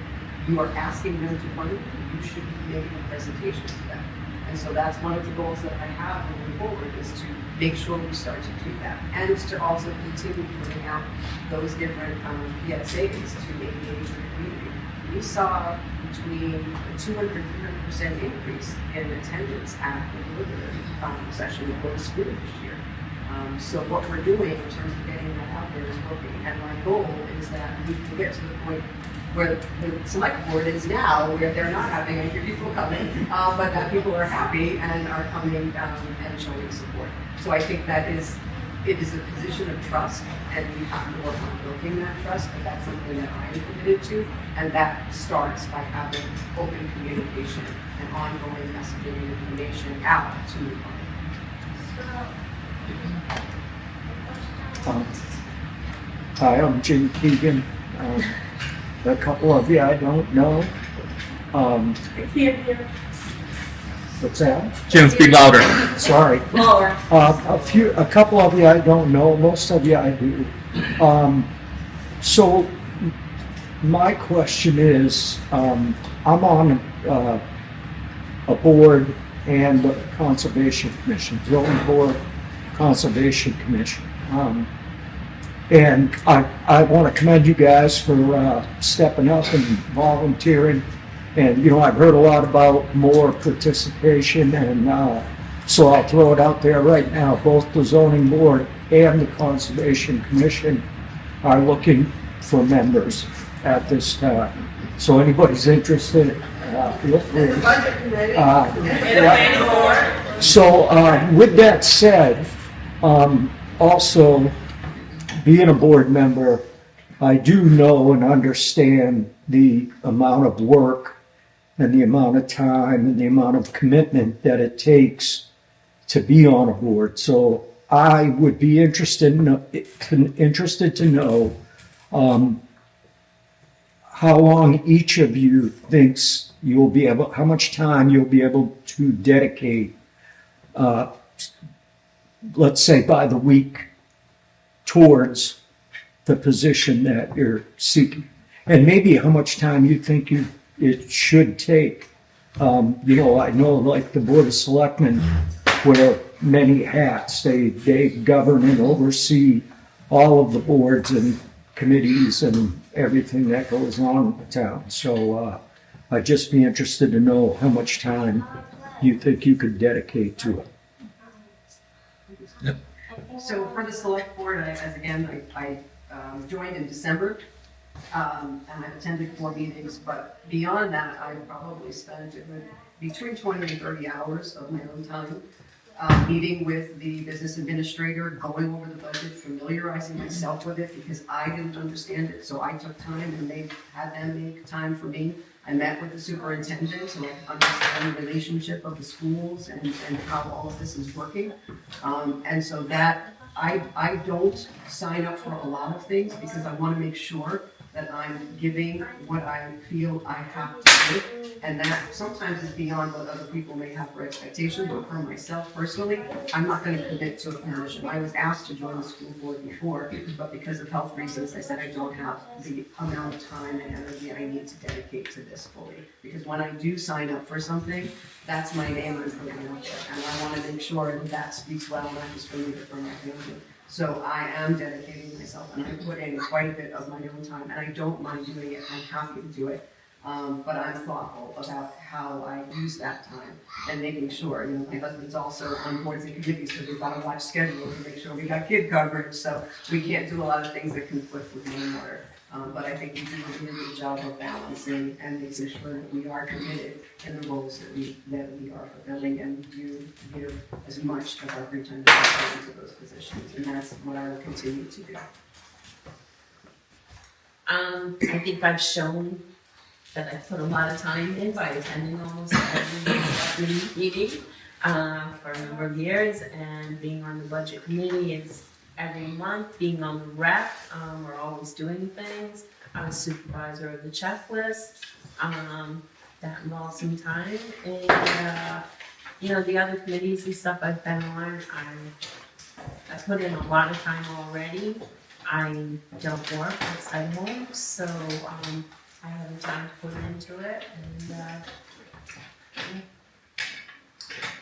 You are asking them to fund it, you should be making a presentation to them. And so that's one of the goals that I have moving forward, is to make sure we start to do that, and to also continue putting out those different PSAs to engage with the community. We saw between a 200-300% increase in attendance at the deliberative session before the school this year. So what we're doing in terms of getting that out there is working, and my goal is that we can get to the point where the select board is now, where they're not having any people coming, but that people are happy and are coming and showing support. So I think that it is a position of trust, and we have to work on building breaking that trust, but that's something that I am committed to, and that starts by having open communication and ongoing messaging and information out to the public. Hi, I'm Jim Keegan. A couple of you I don't know. I can't hear. What's that? Jim, speak louder. Sorry. Lower. A couple of you I don't know. Most of you I do. So my question is, I'm on a board and the Conservation Commission, Zoning Board, Conservation Commission. And I want to commend you guys for stepping up and volunteering. And, I've heard a lot about more participation, and so I'll throw it out there right now. Both the Zoning Board and the Conservation Commission are looking for members at this time. So anybody's interested, feel free. So with that said, also being a board member, I do know and understand the amount of work and the amount of time and the amount of commitment that it takes to be on a board. So I would be interested to know how long each of you thinks you'll be able, how much time you'll be able to dedicate, let's say by the week, towards the position that you're seeking. And maybe how much time you think it should take. I know like the Board of Selectmen wear many hats. They govern and oversee all of the boards and committees and everything that goes on in the town. So I'd just be interested to know how much time you think you could dedicate to it. Yep. So for the select board, I joined in December, and I've attended 4 meetings, but beyond that, I've probably spent between 20 and 30 hours of my own time meeting with the business administrator, going over the budget, familiarizing myself with it because I didn't understand it. So I took time and had them make time for me. I met with the superintendent so I could understand the relationship of the schools and how all of this is working. And so that I don't sign up for a lot of things because I want to make sure that I'm giving what I feel I have to give. And that sometimes is beyond what other people may have for expectations, but for myself personally, I'm not going to commit to a position. I was asked to join the school board before, but because of health reasons, I said I don't have the amount of time and energy I need to dedicate to this fully. Because when I do sign up for something, that's my name I'm putting out there. And I want to make sure that speaks well, not just for me, but for my family. So I am dedicating myself and I put in quite a bit of my own time and I don't mind doing it, I'm happy to do it. But I'm thoughtful about how I use that time and making sure, my husband's also on boards and committees, so we've got to watch schedules and make sure we got kid coverage, so we can't do a lot of things that conflict with one another. But I think we do a really good job of balancing and making sure that we are committed in the roles that we are fulfilling and do give as much of our free time as possible to those positions, and that's what I will continue to do. I think I've shown that I put a lot of time in by attending almost every meeting for a number of years, and being on the budget committee is every month, being on the rep, we're always doing things. I was supervisor of the checklist, that involves some time, and the other committees and stuff I've been on, I put in a lot of time already. I don't work outside home, so I have the time to put into it, and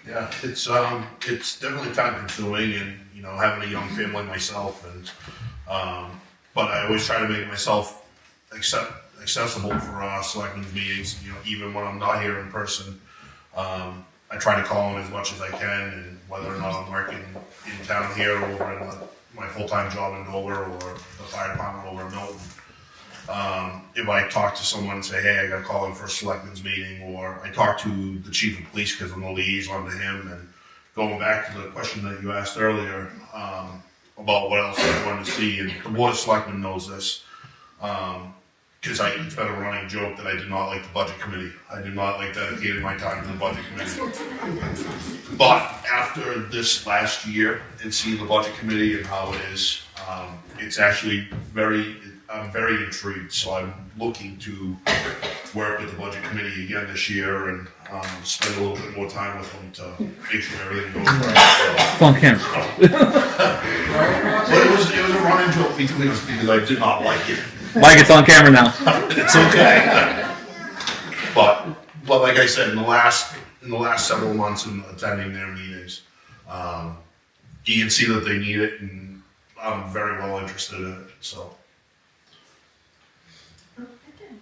Yeah, it's definitely time consuming, and having a young family myself, and but I always try to make myself accessible for selectmen's meetings. Even when I'm not here in person, I try to call in as much as I can, and whether or not I'm working in town here or over in my full-time job in Dover or the fire department over in Milton. If I talk to someone and say, hey, I got to call in for a selectmen's meeting, or I talk to the chief of police because I'm the liaison to him, and going back to the question that you asked earlier, about what else I wanted to see, and the Board of Selectmen knows this. Because it's been a running joke that I did not like the Budget Committee. I did not like dedicating my time to the Budget Committee. But after this last year and seeing the Budget Committee and how it is, it's actually I'm very intrigued. So I'm looking to work with the Budget Committee again this year and spend a little bit more time with them to make sure everything goes right. On camera. But it was a running joke between us because I did not like it. Mike, it's on camera now. It's okay. But like I said, in the last several months in attending their meetings, you can see that they need it, and I'm very well interested in it. So.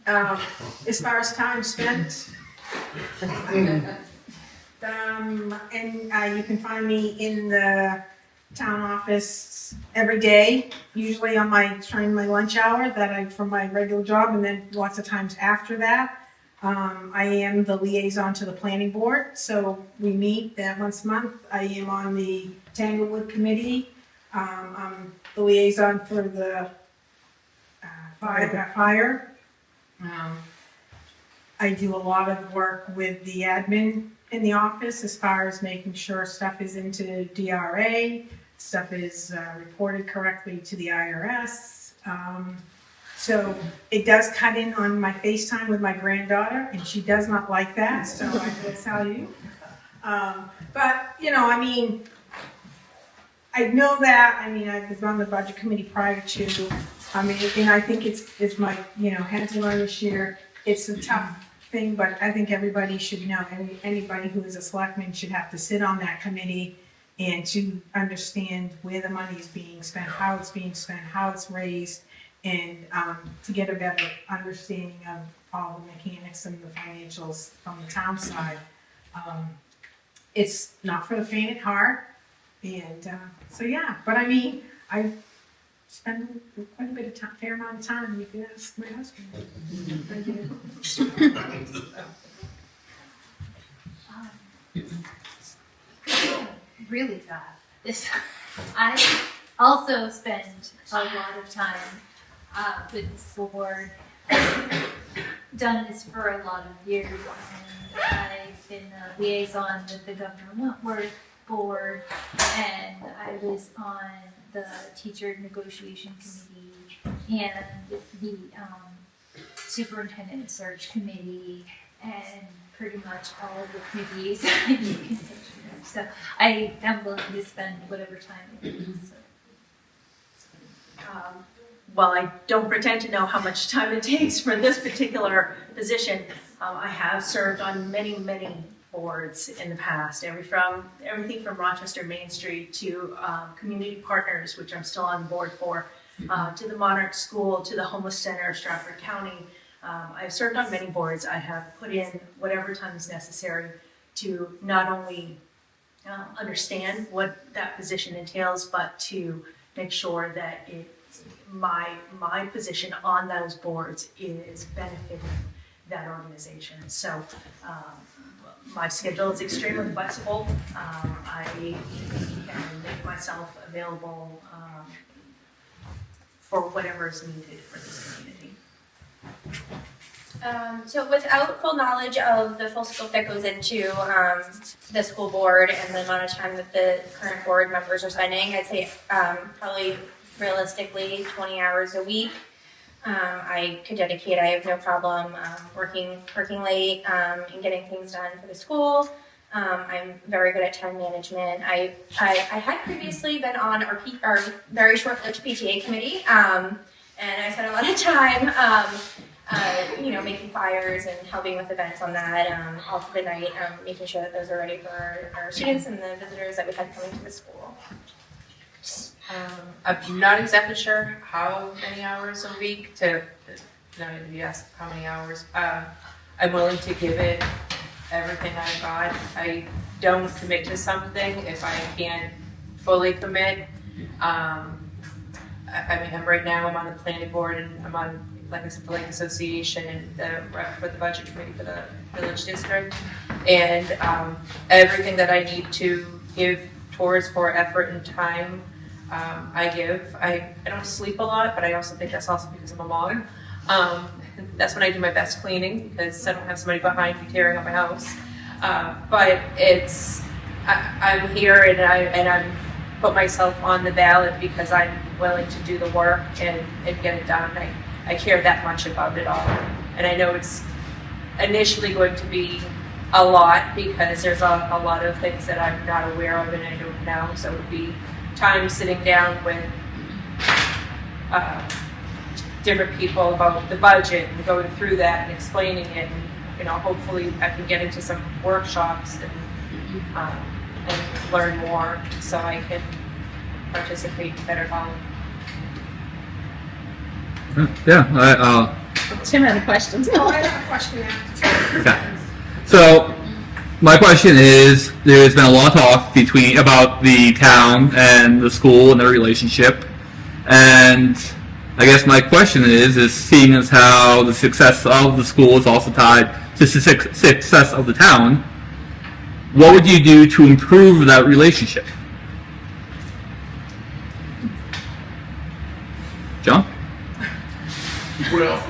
As far as time spent, and you can find me in the town office every day, usually on during my lunch hour from my regular job, and then lots of times after that. I am the liaison to the planning board, so we meet that once a month. I am on the Tanglewood committee. I'm the liaison for the fire. I do a lot of work with the admin in the office as far as making sure stuff is into DRA, stuff is reported correctly to the IRS. So it does cut in on my FaceTime with my granddaughter, and she does not like that, so I will tell you. But, I know that, I was on the budget committee prior to, and I think it's my, had to learn this year. It's a tough thing, but I think everybody should know, anybody who is a selectman should have to sit on that committee and to understand where the money is being spent, how it's being spent, how it's raised, and to get a better understanding of all the mechanics and the financials from the town side. It's not for the faint at heart, and so yeah, but I spend quite a bit of time, fair amount of time. You can ask my husband. Really fast. I also spend a lot of time with the school board. I've done this for a lot of years, and I've been a liaison with the Governor Wentworth board, and I was on the teacher negotiation committee and the superintendent search committee, and pretty much all of the committees you can think of. So I am willing to spend whatever time it is. While I don't pretend to know how much time it takes for this particular position, I have served on many boards in the past, everything from Rochester Main Street to Community Partners, which I'm still on board for, to the Monarch School, to the Homeless Center of Stratford County. I've served on many boards. I have put in whatever time is necessary to not only understand what that position entails, but to make sure that my position on those boards is benefiting that organization. So my schedule is extremely flexible. I can make myself available for whatever is needed for this community. So without full knowledge of the full scope that goes into the school board and the amount of time that the current board members are spending, I'd say probably realistically 20 hours a week. I could dedicate, I have no problem working late and getting things done for the school. I'm very good at time management. I had previously been on our very short-lived PTA committee, and I spent a lot of time making flyers and helping with events on that all through the night, making sure that those are ready for our students and the visitors that we had coming to the school. I'm not exactly sure how many hours a week to, not even be asked how many hours. I'm willing to give it everything I've got. I don't commit to something if I can't fully commit. I'm right now I'm on the planning board and I'm on like a Lake Association and the rep for the budget committee for the village district. And everything that I need to give towards for effort and time, I don't sleep a lot, but I also think that's also because I'm a mom. That's when I do my best cleaning because I don't have somebody behind me tearing up my house. But I'm here and I'm put myself on the ballot because I'm willing to do the work and get it done. I care that much about it all. And I know it's initially going to be a lot because there's a lot of things that I'm not aware of and I don't know. So it would be time sitting down with different people about the budget and going through that and explaining it. And, hopefully I can get into some workshops and learn more so I can participate better home. Yeah, Tim had a question. Oh, I have a question after. okay. So, my question is, there's been a lot of talk about the town and the school and their relationship, and I guess my question is seeing as how the success of the school is also tied to the success of the town, what would you do to improve that relationship? John? Well,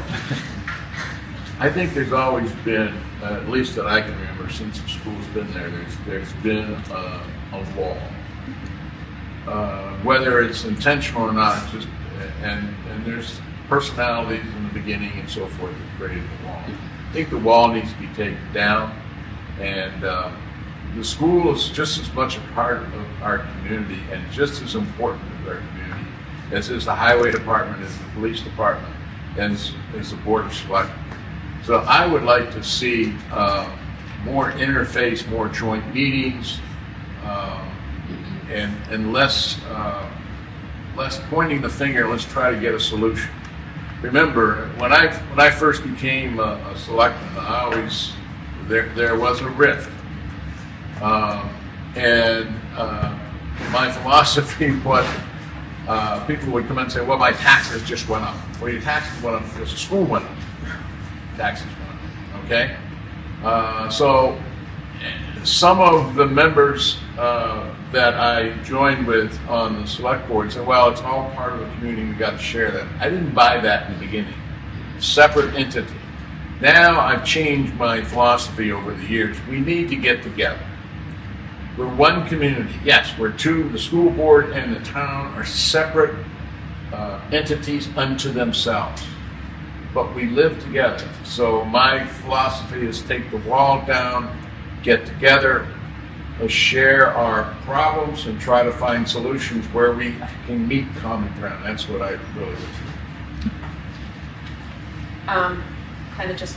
I think there's always been, at least that I can remember since the school's been there, there's been a wall. Whether it's intentional or not, and there's personalities in the beginning and so forth that created the wall. I think the wall needs to be taken down, and the school is just as much a part of our community and just as important to our community as is the highway department, as the police department, as the board of selectmen. So I would like to see more interface, more joint meetings, and less pointing the finger. Let's try to get a solution. Remember, when I first became a selectman, there was a rift, and my philosophy was people would come in and say, "Well, my taxes just went up." Well, your taxes went up because the school went up. Taxes went up. Okay, so some of the members that I joined with on the select board said, well, it's all part of the community, we got to share that. I didn't buy that in the beginning. Separate entity. Now I've changed my philosophy over the years. We need to get together. We're one community. Yes, we're two, the school board and the town are separate entities unto themselves. But we live together. So my philosophy is take the wall down, get together, share our problems and try to find solutions where we can meet common ground. That's what I really would do. Kind of just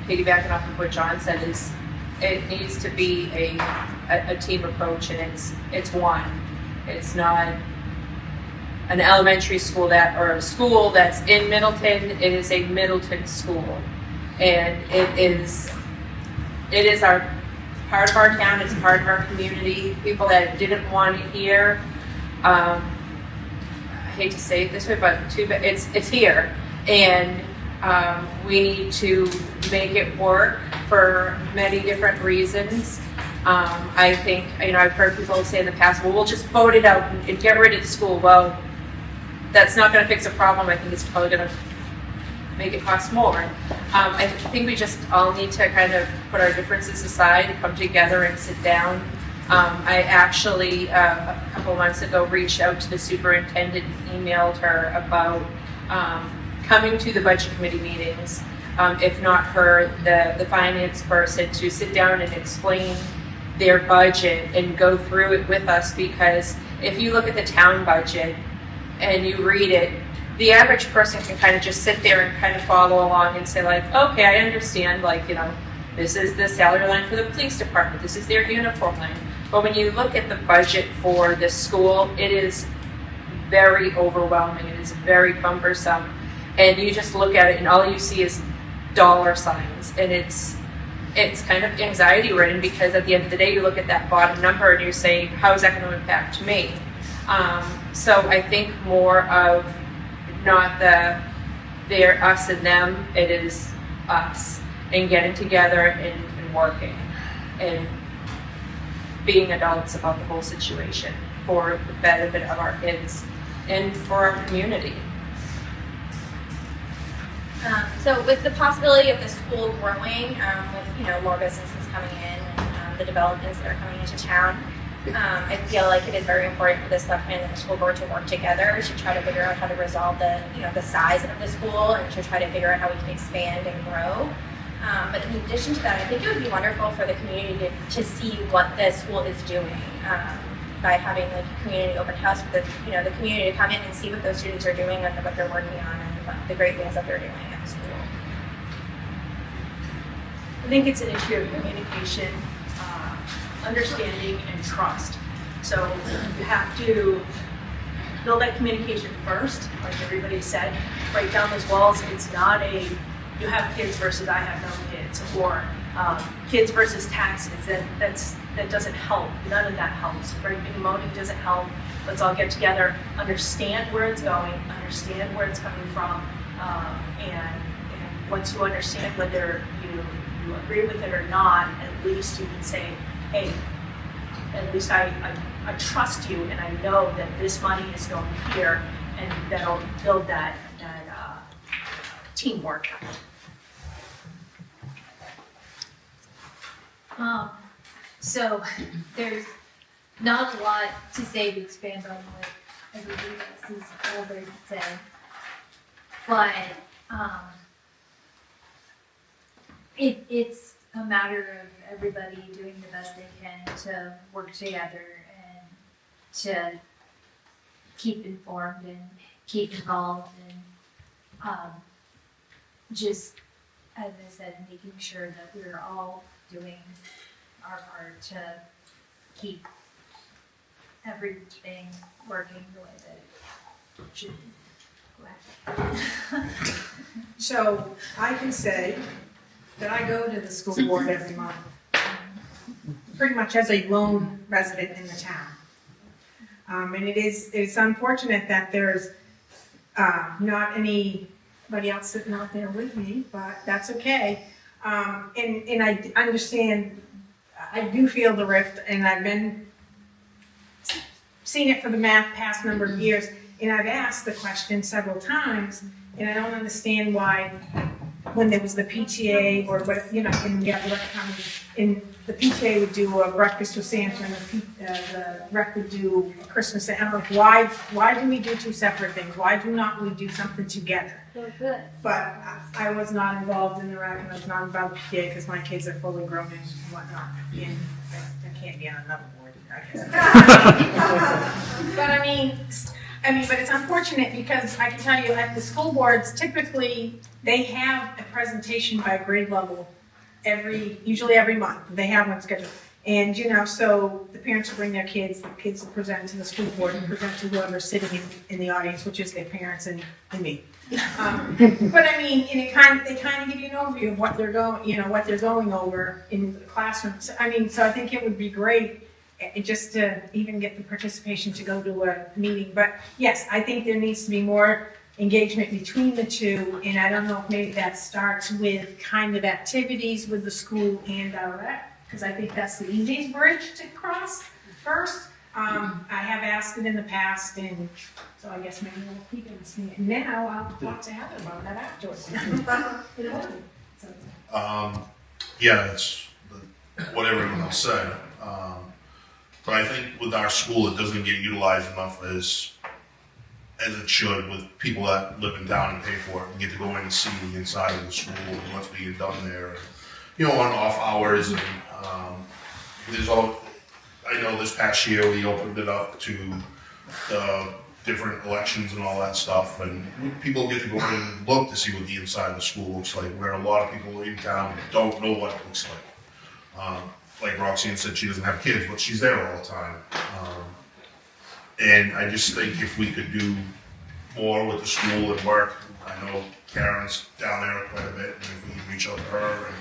piggybacking off of what John said is it needs to be a team approach, and it's one. It's not an elementary school or a school that's in Middleton. It is a Middleton school, and it is our part of our town. It's part of our community. People that didn't want to hear, I hate to say it this way, but it's here, and we need to make it work for many different reasons. I think, I've heard people say in the past, well, we'll just vote it out and get rid of the school. Well, that's not going to fix a problem. I think it's probably going to make it cost more. I think we just all need to kind of put our differences aside, come together and sit down. I actually, a couple months ago, reached out to the superintendent and emailed her about coming to the budget committee meetings, if not her, the finance person, to sit down and explain their budget and go through it with us, because if you look at the town budget and you read it, the average person can kind of just sit there and kind of follow along and say like, okay, I understand, this is the salary line for the police department, this is their uniform line. But when you look at the budget for this school, it is very overwhelming, it is very cumbersome. And you just look at it and all you see is dollar signs, and it's kind of anxiety ridden, because at the end of the day you look at that bottom number and you're saying, how is that going to impact me? So I think more of not they're us and them, it is us, and getting together and working and being adults about the whole situation for the benefit of our kids and for our community. So with the possibility of the school growing, with more businesses coming in and the developments that are coming into town, I feel like it is very important for the selectmen and the school board to work together to try to figure out how to resolve the size of the school and to try to figure out how we can expand and grow. But in addition to that, I think it would be wonderful for the community to see what the school is doing by having like a community open house for the community to come in and see what those students are doing and what they're working on and the great things that they're doing at the school. I think it's an issue of communication, understanding, and trust. So you have to build that communication first, like everybody said. Break down those walls. It's not you have kids versus I have no kids, or kids versus taxes. That doesn't help. None of that helps. Right? Voting doesn't help. Let's all get together, understand where it's going, understand where it's coming from, and once you understand whether you agree with it or not, at least you can say, hey, at least I trust you and I know that this money is going here, and that'll build that teamwork. So there's not a lot to say to expand on what everybody else has already said, but it's a matter of everybody doing the best they can to work together and to keep informed and keep involved and just, as I said, making sure that we're all doing our part to keep everything working the way that it should be. So I can say that I go to the school board every month, pretty much as a lone resident in the town. And it's unfortunate that there's not anybody else sitting out there with me, but that's okay. And I understand, I do feel the rift, and I've seen it for the past number of years, and I've asked the question several times, and I don't understand why, when there was the PTA or what, in Gatwick County, and the PTA would do a breakfast with Santa and the rec would do a Christmas. And I'm like, why do we do two separate things? Why do not we do something together? Good. But I was not involved in the rec, and I was not involved in PTA because my kids are fully grown and whatnot. And I can't be on another board, I guess. But I mean, but it's unfortunate because I can tell you at the school boards, typically they have a presentation by grade level usually every month. They have one scheduled. And, so the parents will bring their kids, the kids will present to the school board and present to whoever's sitting in the audience, which is their parents and me. But I mean, and they kind of give you an overview of what they're going over in the classrooms. I mean, so I think it would be great just to even get the participation to go to a meeting. But yes, I think there needs to be more engagement between the two, and I don't know if maybe that starts with kind of activities with the school and our rec, because I think that's the easiest bridge to cross first. I have asked it in the past, and so I guess maybe we'll keep asking it. Now I'll talk to Heather about that afterwards. Yeah, it's what everyone else said. But I think with our school, it doesn't get utilized enough as it should, with people that live in town and pay for it and get to go in and see the inside of the school and what's being done there. On off hours, and I know this past year we opened it up to the different elections and all that stuff, and people get to go in and look to see what the inside of the school looks like, where a lot of people in town don't know what it looks like. Like Roxanne said, she doesn't have kids, but she's there all the time. And I just think if we could do more with the school and work, I know Karen's down there quite a bit, and if we can reach out to her and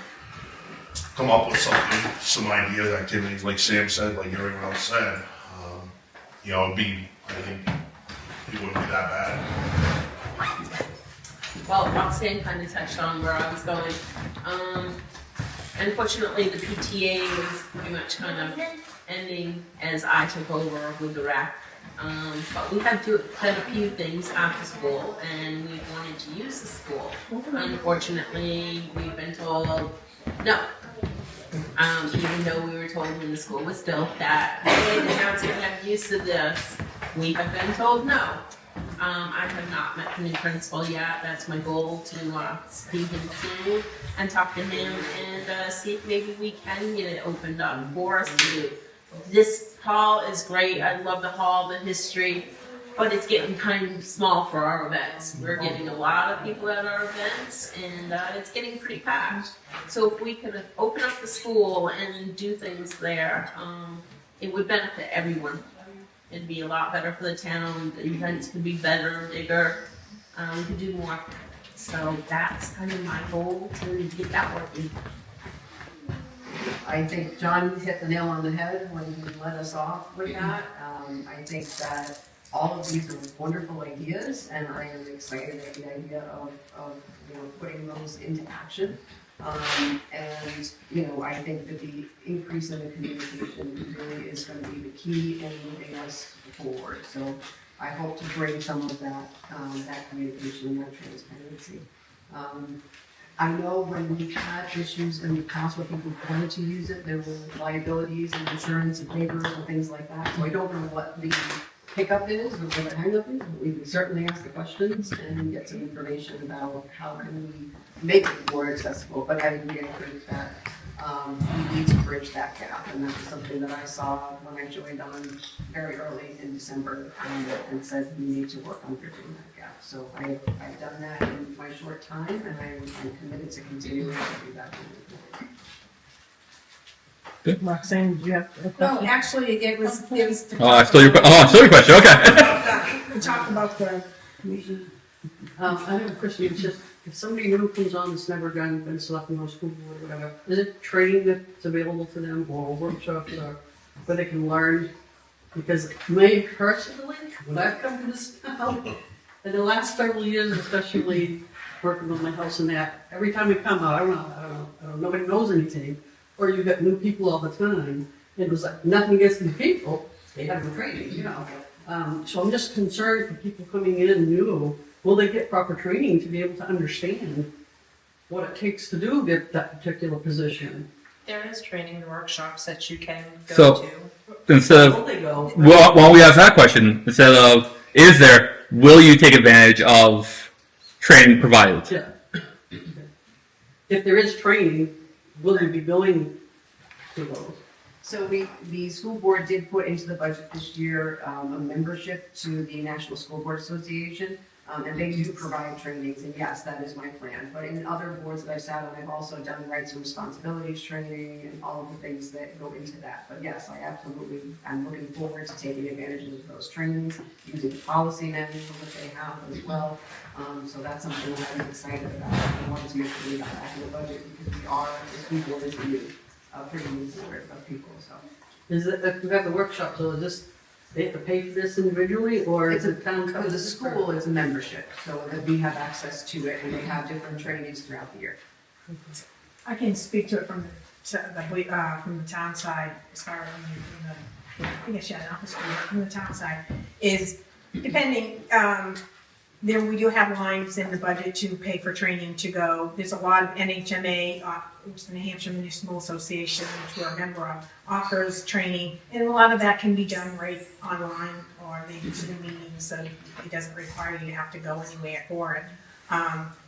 come up with something, some ideas, activities, like Sam said, like everyone else said, I think it wouldn't be that bad. Well, Roxanne kind of touched on where I was going. Unfortunately, the PTA is pretty much kind of ending as I took over with the RAC. But we have done a few things after school, and we wanted to use the school. Unfortunately, we've been told no. Even though we were told when the school was built that, hey, the town's gonna have use of this, we have been told no. I have not met the new principal yet. That's my goal, to see him soon and talk to him and see if maybe we can get it opened up for us to do. This hall is great. I love the hall, the history, but it's getting kind of small for our events. We're getting a lot of people at our events, and it's getting pretty packed. So if we could open up the school and do things there, it would benefit everyone. It'd be a lot better for the town. The events could be better, bigger. We could do more. So that's kind of my goal, to get that working. I think John hit the nail on the head when he let us off with that. I think that all of these are wonderful ideas, and I am excited at the idea of putting those into action. And I think that the increase in the communication really is going to be the key in moving us forward. So I hope to bring some of that communication and that transparency. I know when we've had issues in the past where people wanted to use it, there were liabilities and insurance and papers and things like that. So I don't know what the hiccup is or what the hang up is, but we can certainly ask the questions and get some information about how can we make it more accessible. But I agree that we need to bridge that gap, and that was something that I saw when I joined on very early in December, and said we need to work on bridging that gap. So I've done that in my short time, and I'm committed to continuing to do that. Roxanne, did you have a question? No, actually, it was. I stole your question. Okay. We talked about the. I have a question. It's just, if somebody new comes on that's never been selected on school board or whatever, is it training that's available to them, or workshops, or where they can learn? Because me personally, when I've come to this town, in the last several years, especially working on my house and that, every time we come out, I don't know, nobody knows anything, or you got new people all the time. It was like nothing against the people, they have no training, So I'm just concerned for people coming in new. Will they get proper training to be able to understand what it takes to do that particular position? There is training workshops that you can go So to. instead of, Will they go? while we ask that question, instead of is there, will you take advantage of training provided? Yeah. If there is training, will you be billing to those? So the school board did put into the budget this year a membership to the National School Board Association, and they do provide trainings, and yes, that is my plan. But in other boards that I've sat on, I've also done rights and responsibilities training and all of the things that go into that. But yes, I'm looking forward to taking advantage of those trainings, using the policy manual that they have as well. So that's something that I'm excited about. I wanted to make sure we got back in the budget because the school board is a pretty new board of people, so. Is it, if we have the workshop, so is this, they have to pay for this individually, or is it town? For the school, it's a membership, so that we have access to it, and they have different trainings throughout the year. I can speak to it from the town side, as far as I guess, yeah, not the school, but from the town side, is depending, there, we do have lines in the budget to pay for training to go. There's a lot of NHMA, which is the New Hampshire Municipal Association, which we're a member of, offers training, and a lot of that can be done right online, or they do Zoom meetings, so it doesn't require you to have to go anywhere for it.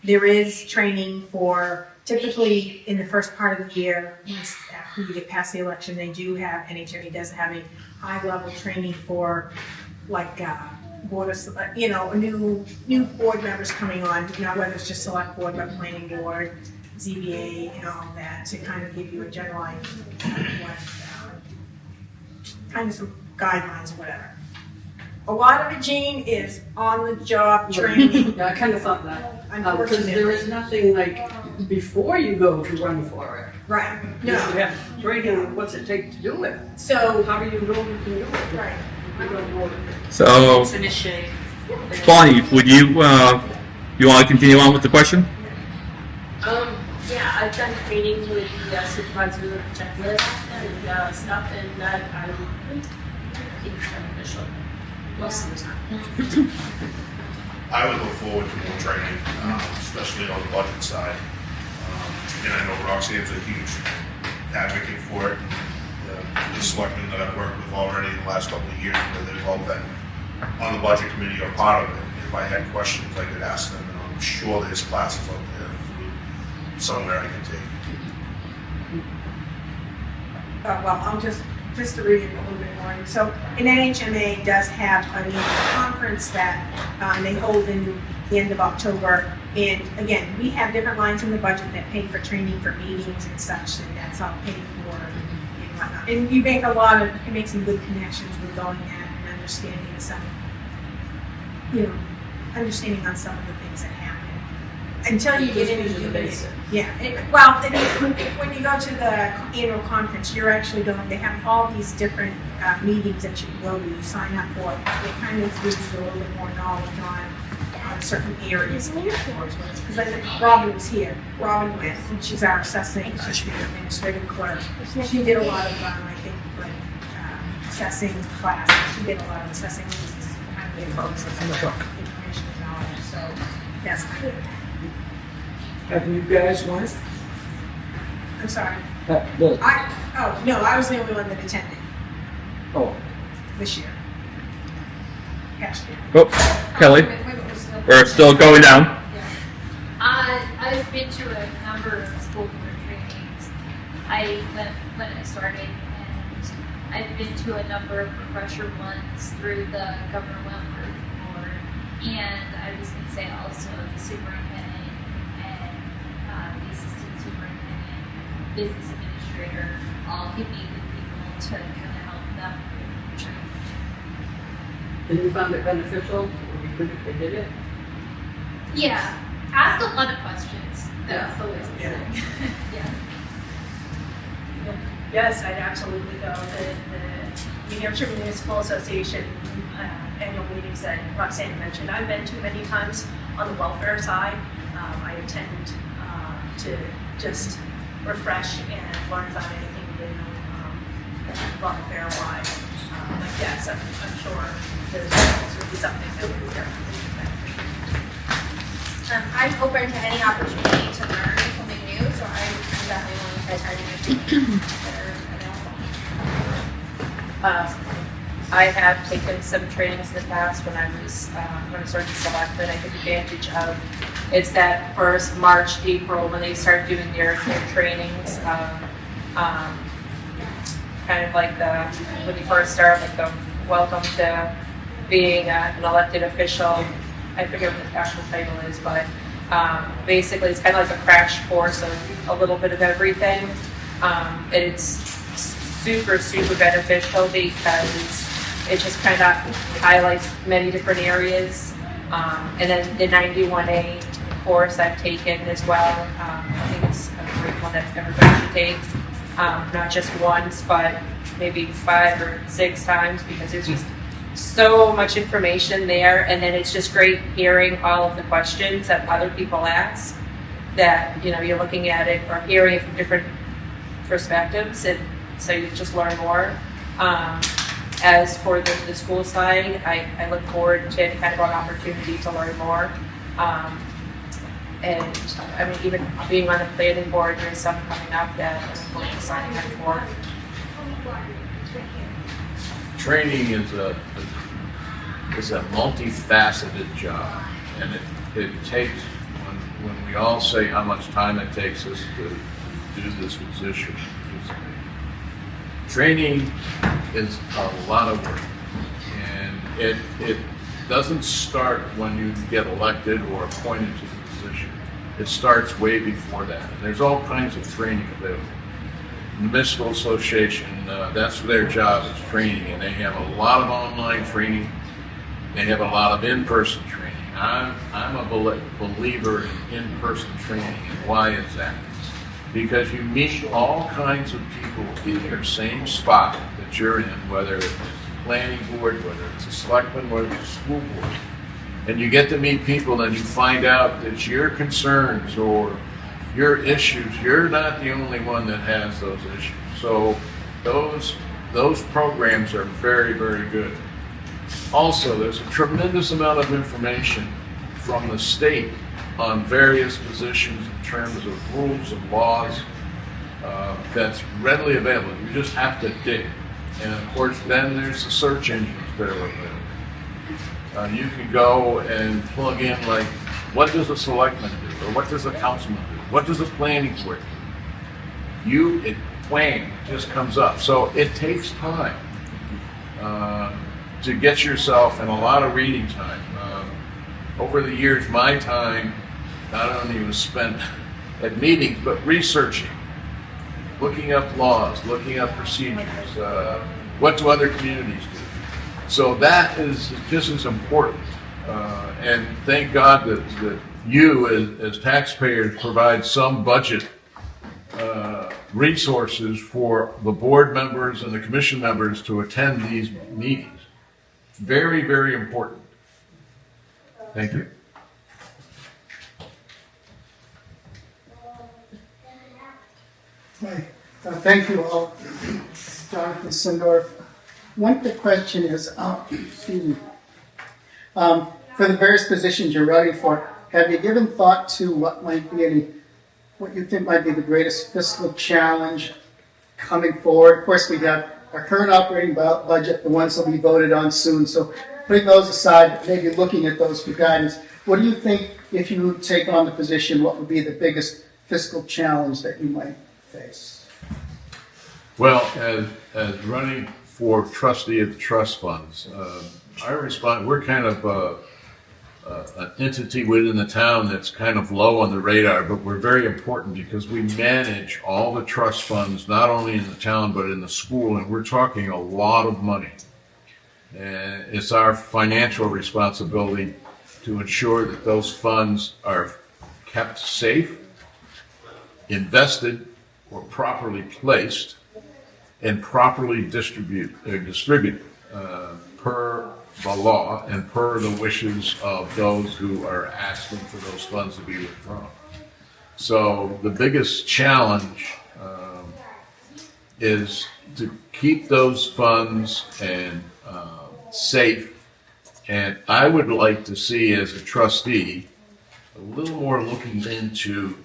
There is training for, typically in the first part of the year, once after you get past the election, they do have, NHMA does have a high-level training for, like, board of, new board members coming on, not whether it's just select board, but planning board, ZBA, and all that, to kind of give you a general idea of what, kind of some guidelines or whatever. A lot of it, Jean, is on-the-job training. Yeah, I kind of thought that. Because Unfortunately. there is nothing like before you go to run for it. Right, You no, have training on what's it take to do it. so, How do you know you can do it? right. You don't know it. So, It's initiate. Bonnie, would you want to continue on with the question? Yeah, I've done training with the supervisor of the checklist and stuff, and that I think it's beneficial. most of the time. I would look forward to more training, especially on the budget side. And I know Roxanne's a huge advocate for it. The selectmen that I've worked with already in the last couple of years, where they've all been on the budget committee or part of it, if I had questions, I could ask them, and I'm sure there's classes out there somewhere I can take. Well, I'll just to read it a little bit more. So an NHMA does have an annual conference that they hold in the end of October. And again, we have different lines in the budget that pay for training for meetings and such, and that's all paid for and whatnot. And you can make some good connections with going at and understanding understanding on some of the things that happen. Until you get into the basic. Yeah. When you go to the annual conference, you're actually going. They have all these different meetings that you can go to. You sign up for. It kind of gives you a little bit more knowledge on certain areas of your course. Because I think Robin was here. Robin went, and she's our assessing. She's the administrative clerk. She did a lot of, assessing classes. She did a lot of assessing meetings. Kind of get folks with information and knowledge. So that's kind of. Have you guys went? I'm sorry. No. I was the only one that attended Oh, this year. Past year. Oh, Kelly, we're still going down. I've been to a number of school board trainings. When I started, and I've been to a number of refresher ones through the Governor Wentworth Board, and I was going to say also the superintendent and the assistant superintendent, business administrator, all can meet with people to kind of help them train. And you found it beneficial, or good if they did it? Yeah, ask a lot of questions. That's always the thing. Yeah. Yes, I'd absolutely go. The New Hampshire Municipal Association annual meetings that Roxanne mentioned, I've been to many times on the welfare side. I attend to just refresh and learn about anything new welfare-wise. But yes, I'm sure this would be something that would be definitely beneficial. I'm open to any opportunity to learn something new, so I'm definitely willing to try to that are available. I have taken some trainings in the past when I was starting selected. I took advantage of it's that first March, April when they start doing their trainings. Kind of like when you first start, like the welcome to being an elected official. I forget what the actual title is, but basically it's kind of like a crash course of a little bit of everything. It's super, super beneficial because it just kind of highlights many different areas. And then the 91A course I've taken as well. I think it's a great one that everybody should take. Not just once, but maybe 5 or 6 times because there's just so much information there. And then it's just great hearing all of the questions that other people ask that, you're looking at it or hearing it from different perspectives. And so you just learn more. As for the school side, I look forward to kind of an opportunity to learn more. And I mean, even being on the planning board, there's some coming up that I'm going to sign up for. Training is a multifaceted job, and it takes when we all say how much time it takes us to do this position. Training is a lot of work, and it doesn't start when you get elected or appointed to the position. It starts way before that. And there's all kinds of training available. The Municipal Association, that's their job is training, and they have a lot of online training. They have a lot of in-person training. I'm a believer in in-person training, and why is that? Because you meet all kinds of people in your same spot that you're in, whether it's a planning board, whether it's a selectman, whether it's a school board. And you get to meet people and you find out that your concerns or your issues, you're not the only one that has those issues. So those programs are very, very good. Also, there's a tremendous amount of information from the state on various positions in terms of rules and laws that's readily available. You just have to dig. And of course, then there's the search engines that are available. You can go and plug in, like, what does a selectman do? Or what does a councilman do? What does a planning board do? It just comes up. So it takes time to get yourself in a lot of reading time. Over the years, my time not only was spent at meetings, but researching, looking up laws, looking up procedures, what do other communities do? So that is just as important. And thank God that you, as taxpayers, provide some budget resources for the board members and the commission members to attend these meetings. Very, very important. Thank you. Hi, thank you all. Jonathan Sindorf. One quick question is, excuse me. For the various positions you're running for, have you given thought to what you think might be the greatest fiscal challenge coming forward? Of course, we have our current operating budget, the ones that will be voted on soon. So putting those aside, maybe looking at those for guidance, what do you think, if you take on the position, what would be the biggest fiscal challenge that you might face? Well, as running for trustee of the trust funds, we're kind of an entity within the town that's kind of low on the radar, but we're very important because we manage all the trust funds, not only in the town, but in the school, and we're talking a lot of money. And it's our financial responsibility to ensure that those funds are kept safe, invested, or properly placed, and properly distributed per the law and per the wishes of those who are asking for those funds to be withdrawn. So the biggest challenge is to keep those funds and safe. And I would like to see, as a trustee, a little more looking into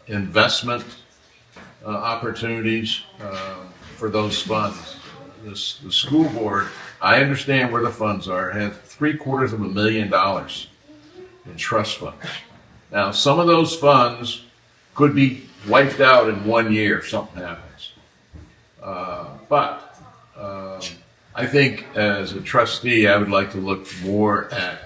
investment opportunities for those funds. The school board, I understand where the funds are, has $750,000 in trust funds. Now, some of those funds could be wiped out in 1 year if something happens. But I think as a trustee, I would like to look more at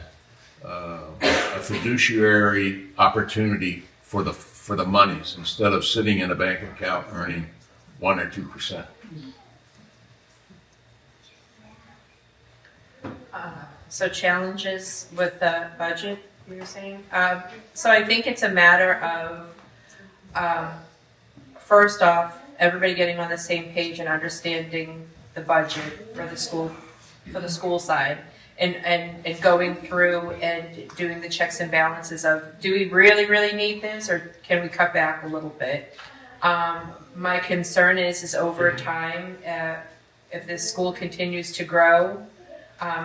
a fiduciary opportunity for the monies instead of sitting in a bank account earning 1 or 2%. So challenges with the budget, you were saying? So I think it's a matter of, first off, everybody getting on the same page and understanding the budget for the school side, and going through and doing the checks and balances of, do we really need this, or can we cut back a little bit? My concern is over time, if this school continues to grow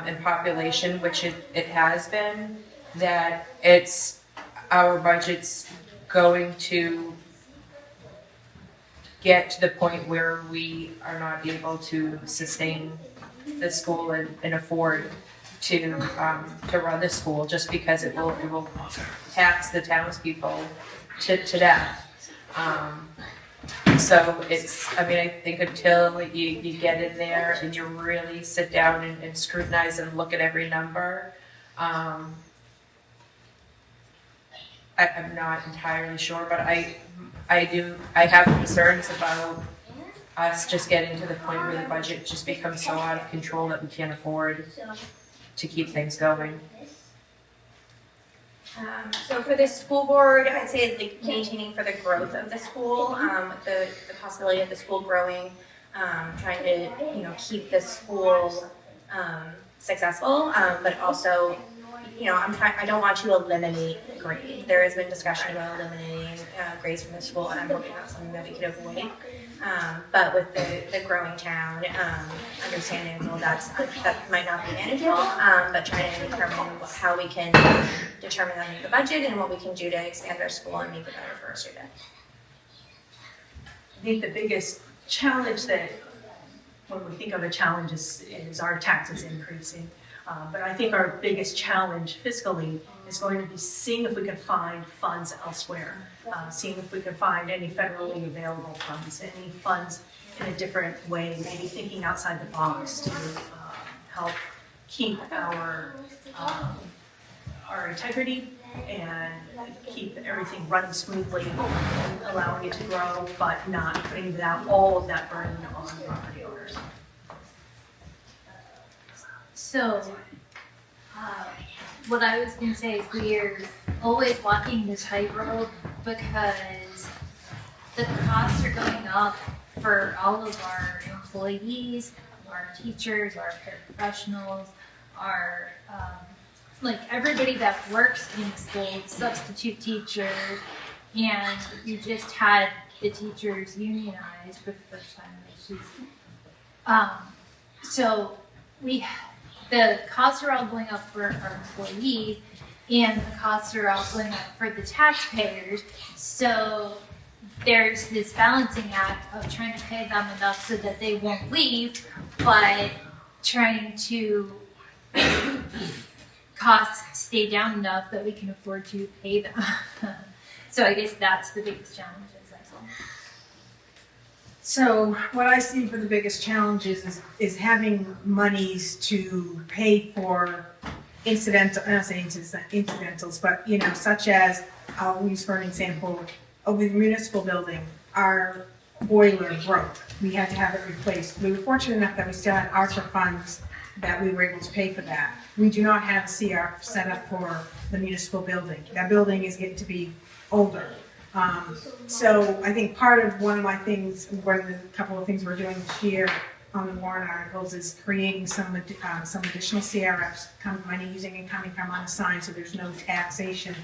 in population, which it has been, that our budget's going to get to the point where we are not able to sustain the school and afford to run the school, just because it will tax the townspeople to death. So I think until you get in there and you really sit down and scrutinize and look at every number, I'm not entirely sure, but I have concerns about us just getting to the point where the budget just becomes so out of control that we can't afford to keep things going. So for the school board, I'd say like maintaining for the growth of the school, the possibility of the school growing, trying to keep the school successful, but also I don't want to eliminate grade. There has been discussion about eliminating grades from the school, and I'm hoping that's something that we could avoid. But with the growing town, understanding, well, that might not be manageable, but trying to determine how we can determine that in the budget and what we can do to expand our school and make it better for our students. I think the biggest challenge that, when we think of a challenge, is our taxes increasing. But I think our biggest challenge fiscally is going to be seeing if we can find funds elsewhere, seeing if we can find any federally available funds, any funds in a different way, maybe thinking outside the box to help keep our integrity and keep everything running smoothly, allowing it to grow, but not putting all of that burden on property owners. So, what I was going to say is we're always walking the tightrope because the costs are going up for all of our employees, our teachers, our paraprofessionals, our everybody that works in school, substitute teachers, and you just had the teachers unionized for the first time this season. So the costs are all going up for our employees, and the costs are all going up for the taxpayers. So there's this balancing act of trying to pay them enough so that they won't leave, but trying to costs stay down enough that we can afford to pay them. So I guess that's the biggest challenge. So what I see for the biggest challenges is having monies to pay for incidental, I don't say incidentals, but such as, I'll use for an example, over the municipal building, our boiler broke. We had to have it replaced. We were fortunate enough that we still had ARPA funds that we were able to pay for that. We do not have a CR set up for the municipal building. That building is getting to be older. So I think part of one of the couple of things we're doing this year on the warrant articles is creating some additional CRFs, money using and coming from unassigned, so there's no taxation,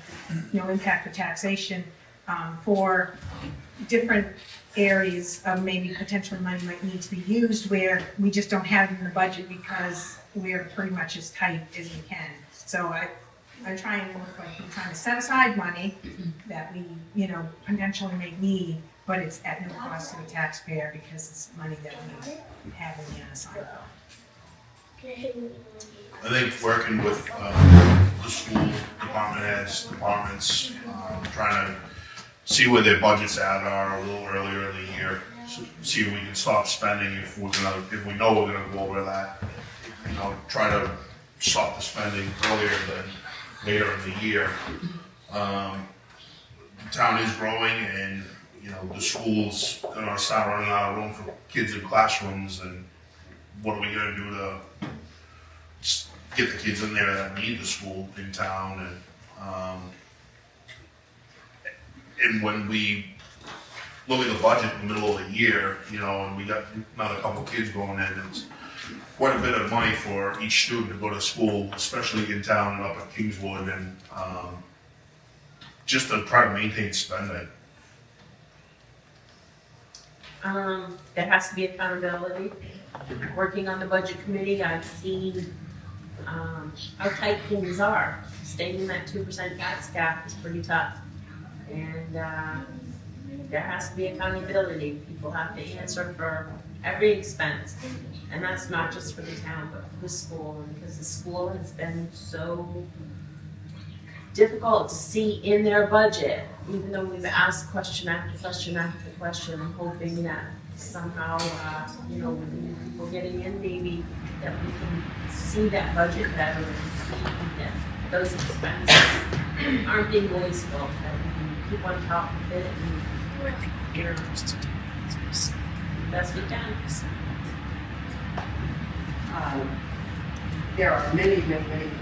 no impact of taxation for different areas of maybe potential money might need to be used where we just don't have it in the budget because we're pretty much as tight as we can. So I'm trying to look like we're trying to set aside money that we, potentially may need, but it's at no cost to the taxpayer because it's money that we have in the unassigned. I think working with the school department heads, departments, trying to see where their budgets are a little earlier in the year, see if we can stop spending if we know we're gonna go over that. Try to stop the spending earlier than later in the year. The town is growing, and the school's gonna start running out of room for kids in classrooms, and what are we gonna do to get the kids in there that need the school in town? And when we look at the budget in the middle of the year, and we got another couple kids going in, it's quite a bit of money for each student to go to school, especially in town and up at Kingswood, and just to try to maintain spending. There has to be accountability. Working on the budget committee, I've seen how tight things are. Staying in that 2% tax cap is pretty tough. And there has to be accountability. People have to answer for every expense. And that's not just for the town, but for the school. And because the school has been so difficult to see in their budget, even though we've asked question after question after question, I'm hoping that somehow, with new people getting in, maybe that we can see that budget better and see that those expenses aren't being wasteful, that we can keep on top of it and best we can. There are many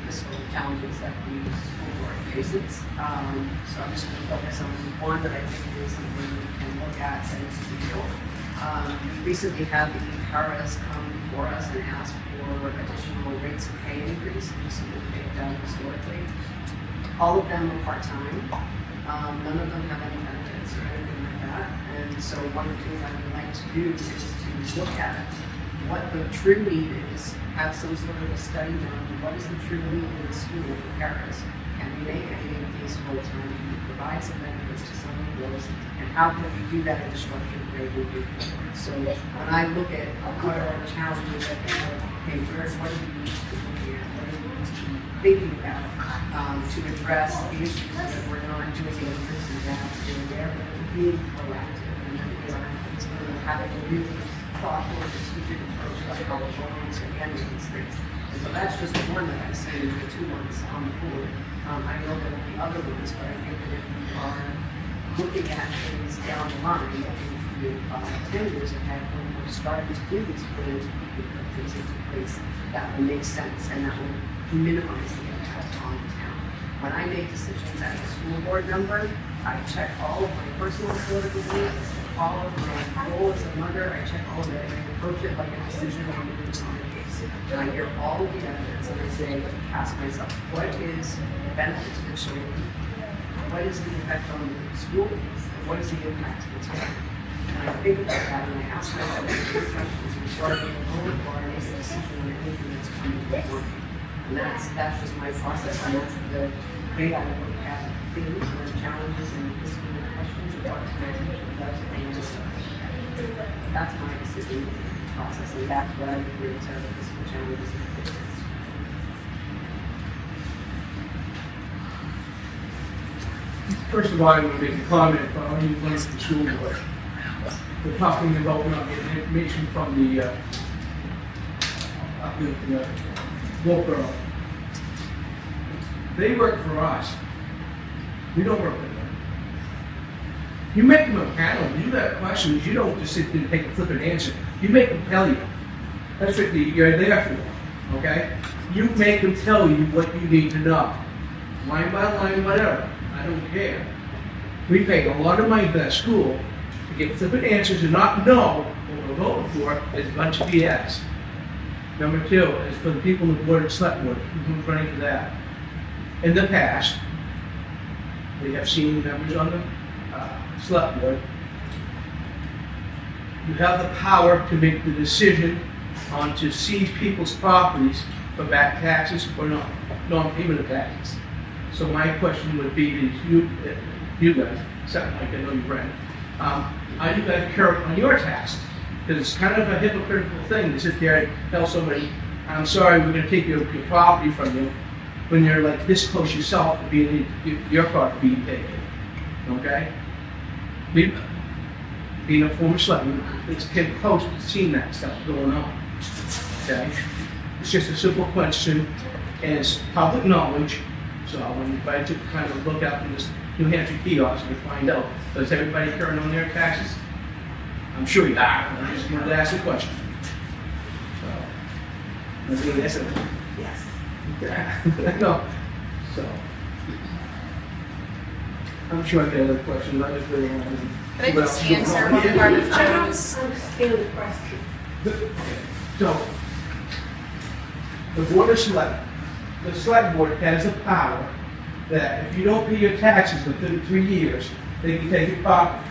fiscal challenges that the school board faces. So I'm just going to focus on one that I think is something we can look at and deal. We recently had the paras come before us and ask for additional rates of pay increase, so that they've done historically. All of them are part-time. None of them have any benefits or anything like that. And so one of the things I would like to do is to look at what the true need is, have some sort of a study done. What is the true need in the school for paras? Can we make any of these full-time? Can we provide some benefits to some of those? And how can we do that in a structured way moving forward? So when I look at what are the challenges that they are, okay, what do we need to be looking at? What do we need to be thinking about to address the issues so that we're not doing it this and that here and there, but we're being proactive and that we are having a really thoughtful and strategic approach to how we're going to handle these things. And so that's just one that I'm saying, the two ones on the board. I know there will be other ones, but I think that if we are looking at things down the line, in 10 years ahead, when we're starting to do these plans, we can put things into place that will make sense and that will minimize the impact on the town. When I make decisions as a school board member, I check all of my personal political needs, all of my role as a mother, I check all of it, and I approach it like a decision on the case. And I hear all of the evidence, and I say, ask myself, what is the benefit to the children? What is the effect on the school? And what is the impact to the town? And I think about that, and I ask myself these questions before I make a moment or I make a decision on anything that's coming before me. And that's just my process, and that's the way I look at things and challenges and listening to questions about transition. That's my decision process, and that's what I would bring to the fiscal challenges and fixes. First of all, I'm going to make a comment for all you learned from school board. We're talking about not getting information from the local. They work for us. We don't work for them. You make them a panel, you got questions, you don't just sit there and take a flippant answer. You make them tell you. That's what you're there for, okay? You make them tell you what you need to know. Line by line, whatever. I don't care. We pay a lot of money for that school to get flippant answers and not know what we're voting for is a bunch of BS. Number two is for the people in the board and select board who's running for that. In the past, we have seen members on the select board. You have the power to make the decision on to seize people's properties for back taxes or non-payment of taxes. So my question would be to you guys, something like I know you read, are you guys current on your taxes? Because it's kind of a hypocritical thing to sit there and tell somebody, I'm sorry, we're going to take your property from you, when you're like this close yourself to being your property being taken. Okay? Being a former selectman, it's getting close to seeing that stuff going on. Okay? It's just a simple question, and it's public knowledge. So I would invite you to kind of look out in this New Hampshire kiosk and find out, does everybody current on their taxes? I'm sure you are. I just wanted to ask a question. So, I mean, that's it. Yes. No. So, I'm sure I got other questions. I just really want to. Can I just answer one part of Joe's? Understand the question. So, the board of select, the select board has the power that if you don't pay your taxes within 3 years, they can take your property.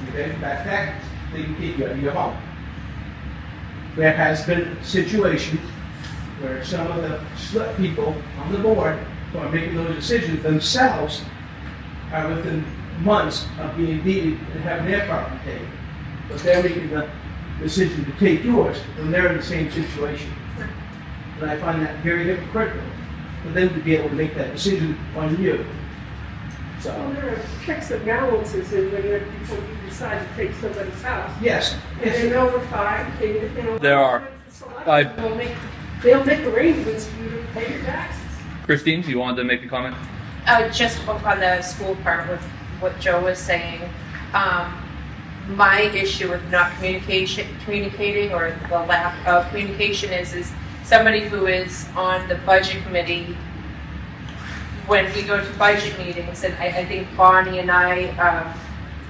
Okay, back taxes, they can keep you out of your home. There has been a situation where some of the select people on the board who are making those decisions themselves are within months of being deeded and having their property taken. But they're making the decision to take yours when they're in the same situation. And I find that very hypocritical for them to be able to make that decision on you. So. Well, there are checks and balances in when you decide to take somebody's house. Yes. And they're notified, There are. They'll make arrangements for you to pay your taxes. Christine, you wanted to make a comment? Just on the school part with what Joe was saying. My issue with not communicating or the lack of communication is somebody who is on the budget committee. When we go to budget meetings, and I think Bonnie and I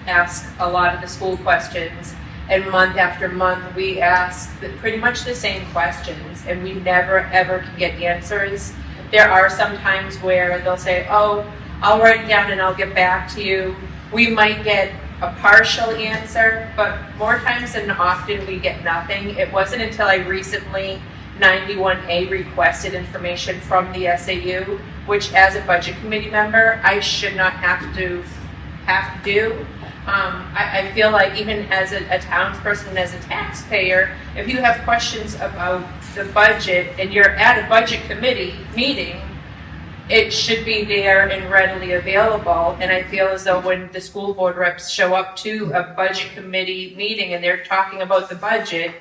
ask a lot of the school questions, and month after month, we ask pretty much the same questions, and we never ever can get answers. There are some times where they'll say, oh, I'll write it down and I'll get back to you. We might get a partial answer, but more times than often we get nothing. It wasn't until I recently 91A requested information from the SAU, which as a budget committee member, I should not have to do. I feel like even as a townsperson and as a taxpayer, if you have questions about the budget and you're at a budget committee meeting, it should be there and readily available. And I feel as though when the school board reps show up to a budget committee meeting and they're talking about the budget,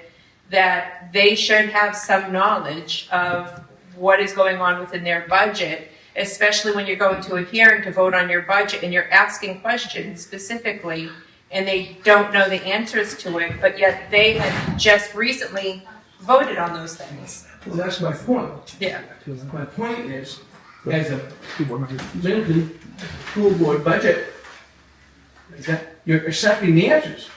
that they should have some knowledge of what is going on within their budget, especially when you're going to a hearing to vote on your budget and you're asking questions specifically and they don't know the answers to it, but yet they had just recently voted on those things. Well, that's my point. Yeah. My point is, as a Middleton school board budget, is that you're accepting the answers.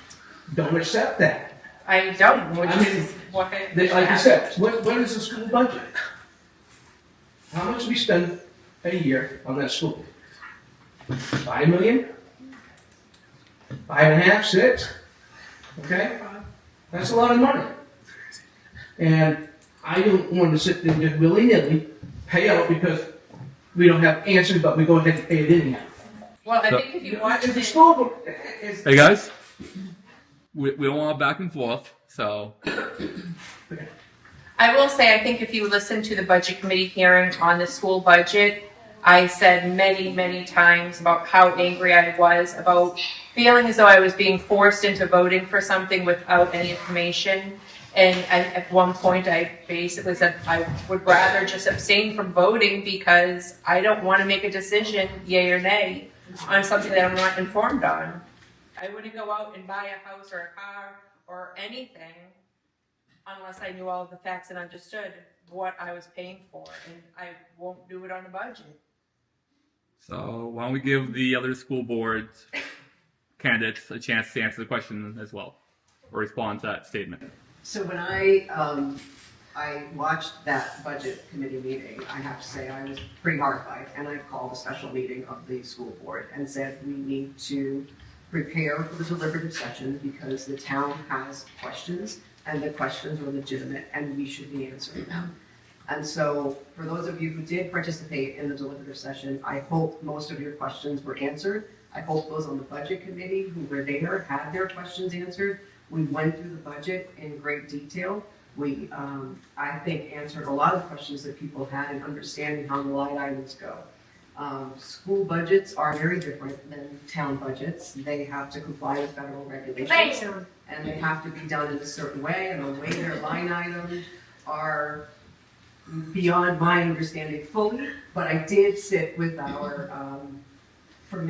Don't accept that. I don't, which I mean, is what I. Like I said, what is the school budget? How much do we spend a year on that school? 5 million? 5.5, 6? Okay? That's a lot of money. And I don't want to sit there and just willy-nilly pay out because we don't have answers, but we go ahead and pay it anyhow. Well, I think if you watch If the it, school board is Hey guys, we don't want back and forth, so I will say, I think if you listen to the budget committee hearing on the school budget, I said many, many times about how angry I was about feeling as though I was being forced into voting for something without any information. And at one point, I basically said I would rather just abstain from voting because I don't want to make a decision, yay or nay, on something that I'm not informed on. I wouldn't go out and buy a house or a car or anything unless I knew all of the facts and understood what I was paying for, and I won't do it on a budget. So why don't we give the other school board candidates a chance to answer the question as well, or respond to that statement. So when I watched that budget committee meeting, I have to say I was pretty horrified, and I called a special meeting of the school board and said we need to prepare for the deliberative session because the town has questions, and the questions are legitimate, and we should be answering them. And so for those of you who did participate in the deliberative session, I hope most of your questions were answered. I hope those on the budget committee who were there had their questions answered. We went through the budget in great detail. We, I think, answered a lot of questions that people had in understanding how the line items go. School budgets are very different than town budgets. They have to comply with federal regulations, and they have to be done in a certain way, and the way their line items are beyond my understanding fully, but I did sit with our, for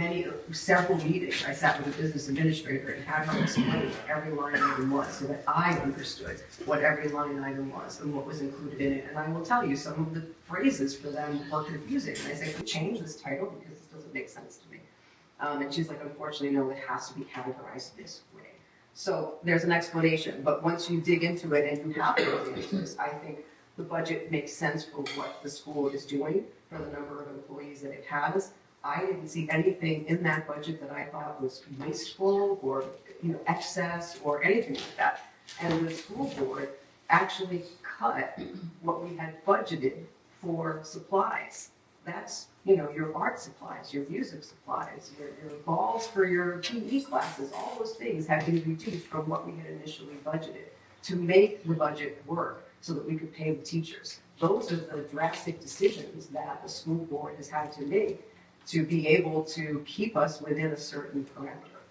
several meetings, I sat with a business administrator and had her explain what every line item was so that I understood what every line item was and what was included in it. And I will tell you, some of the phrases for them were confusing. And I say, can we change this title because this doesn't make sense to me? And she's like, unfortunately, no, it has to be categorized this way. So there's an explanation, but once you dig into it and you have those answers, I think the budget makes sense for what the school is doing, for the number of employees that it has. I didn't see anything in that budget that I thought was wasteful or excess or anything like that. And the school board actually cut what we had budgeted for supplies. That's your art supplies, your music supplies, your balls for your PE classes, all those things had to be reduced from what we had initially budgeted to make the budget work so that we could pay the teachers. Those are the drastic decisions that the school board has had to make to be able to keep us within a certain parameter.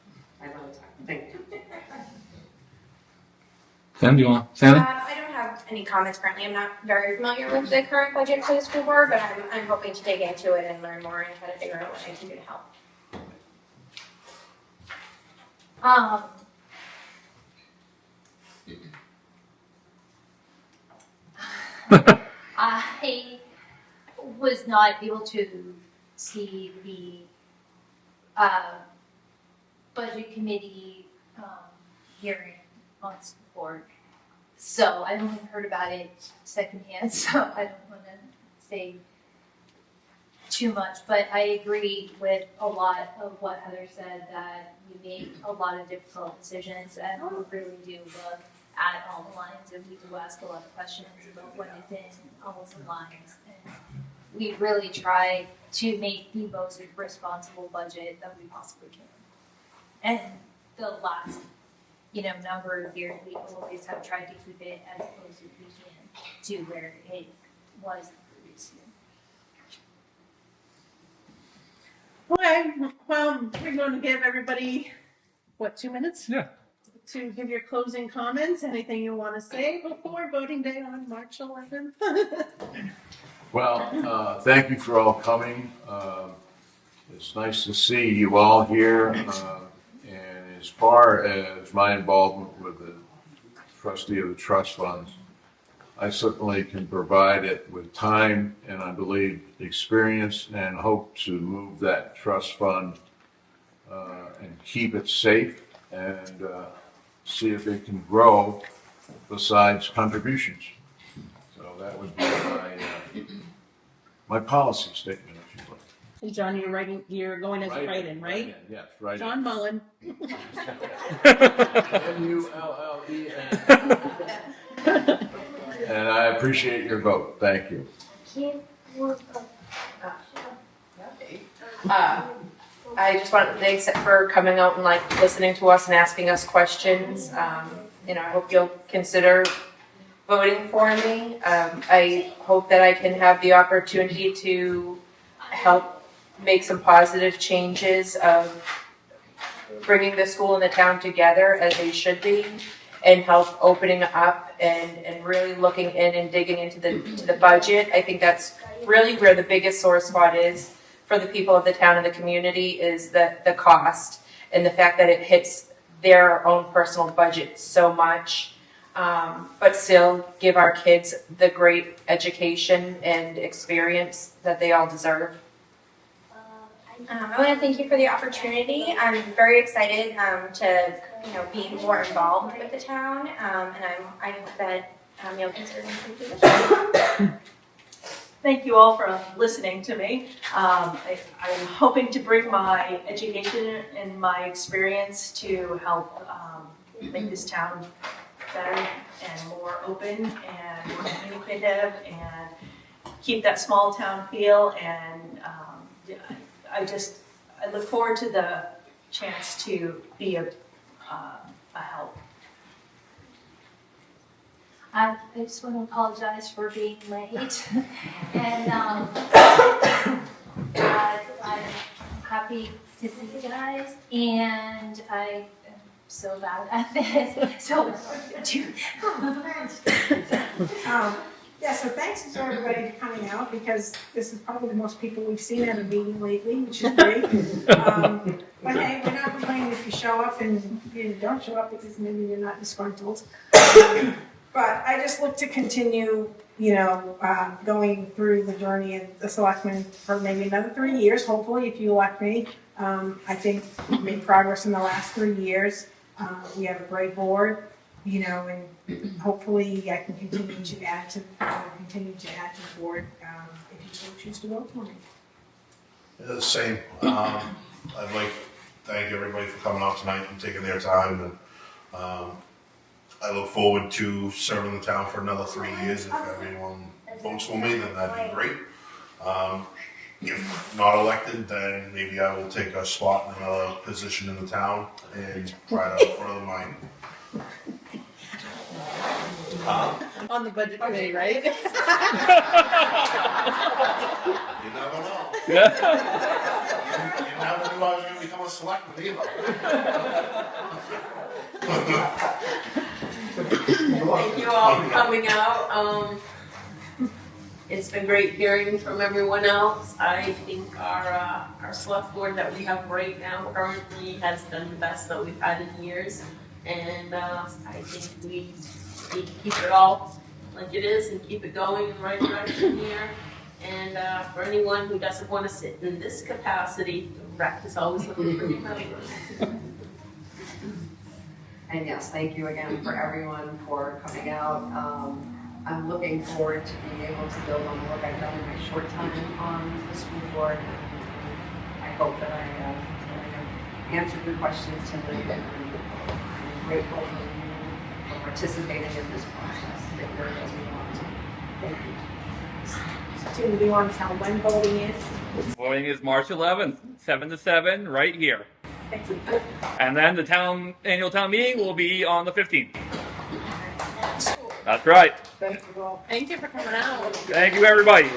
I know it's not. Thank you. Sam, do you want to say anything? I don't have any comments currently. I'm not very familiar with the current budget for the school board, but I'm hoping to dig into it and learn more and try to figure out what I can do to help. I was not able to see the budget committee hearing on school board. So I've only heard about it secondhand, so I don't want to say too much, but I agree with a lot of what Heather said, that we make a lot of difficult decisions and we really do look at all the lines and we do ask a lot of questions about what is in all of the lines. And we really try to make the most responsible budget that we possibly can. And the last, number of years, we always have tried to keep it as close as we can to where it was the previous year. Okay, well, we're going to give everybody, 2 minutes? Yeah. To give your closing comments, anything you want to say before voting day on March 11th? Well, thank you for all coming. It's nice to see you all here. And as far as my involvement with the trustee of the trust funds, I certainly can provide it with time and I believe experience and hope to move that trust fund and keep it safe and see if it can grow besides contributions. So that would be my policy statement, if you will. And John, you're going as a write-in, right? Yes, right. John Mullen. Mullen. And I appreciate your vote. Thank you. I just want to thanks for coming out and listening to us and asking us questions. I hope you'll consider voting for me. I hope that I can have the opportunity to help make some positive changes of bringing the school and the town together as they should be, and help opening up and really looking in and digging into the budget. I think that's really where the biggest sore spot is for the people of the town and the community, is the cost and the fact that it hits their own personal budget so much, but still give our kids the great education and experience that they all deserve. I want to thank you for the opportunity. I'm very excited to be more involved with the town, and I hope that you'll consider me for the position. Thank you all for listening to me. I'm hoping to bring my education and my experience to help make this town better and more open and more communicative and keep that small town feel. And I look forward to the chance to be a help. I just want to apologize for being late, and I'm happy to see you guys, and I am so bad at this, so So thanks to everybody for coming out, because this is probably the most people we've seen at a meeting lately, which is great. But hey, we're not complaining if you show up, and you don't show up because maybe you're not disgruntled. But I just look to continue, going through the journey of the selectmen for maybe another 3 years, hopefully, if you elect me. I think we've made progress in the last 3 years. We have a great board, and hopefully I can continue to add to the board if you so choose to vote for me. The same. I'd like to thank everybody for coming out tonight and taking their time, and I look forward to serving the town for another 3 years. If everyone votes for me, then that'd be great. If not elected, then maybe I will take a spot in another position in the town and try to further my. On the budget committee, right? You never know. Yeah. You never knew I was going to become a selectman either. Thank you all for coming out. It's been great hearing from everyone else. I think our select board that we have right now currently has done the best that we've had in years. And I think we need to keep it all like it is and keep it going in the right direction here. And for anyone who doesn't want to sit in this capacity, the rec is always looking for new members. And yes, thank you again for everyone for coming out. I'm looking forward to being able to build on the work I've done in my short time on the school board. I hope that I have answered your questions tonight, and I'm grateful for you for participating in this process that you're as we want to. Thank you. Tim, do you want to tell when voting is? Voting is March 11th, 7 to 7, right here. Thank you. And then the annual town meeting will be on the 15th. That's right. Thank you all. Thank you for coming out. Thank you, everybody.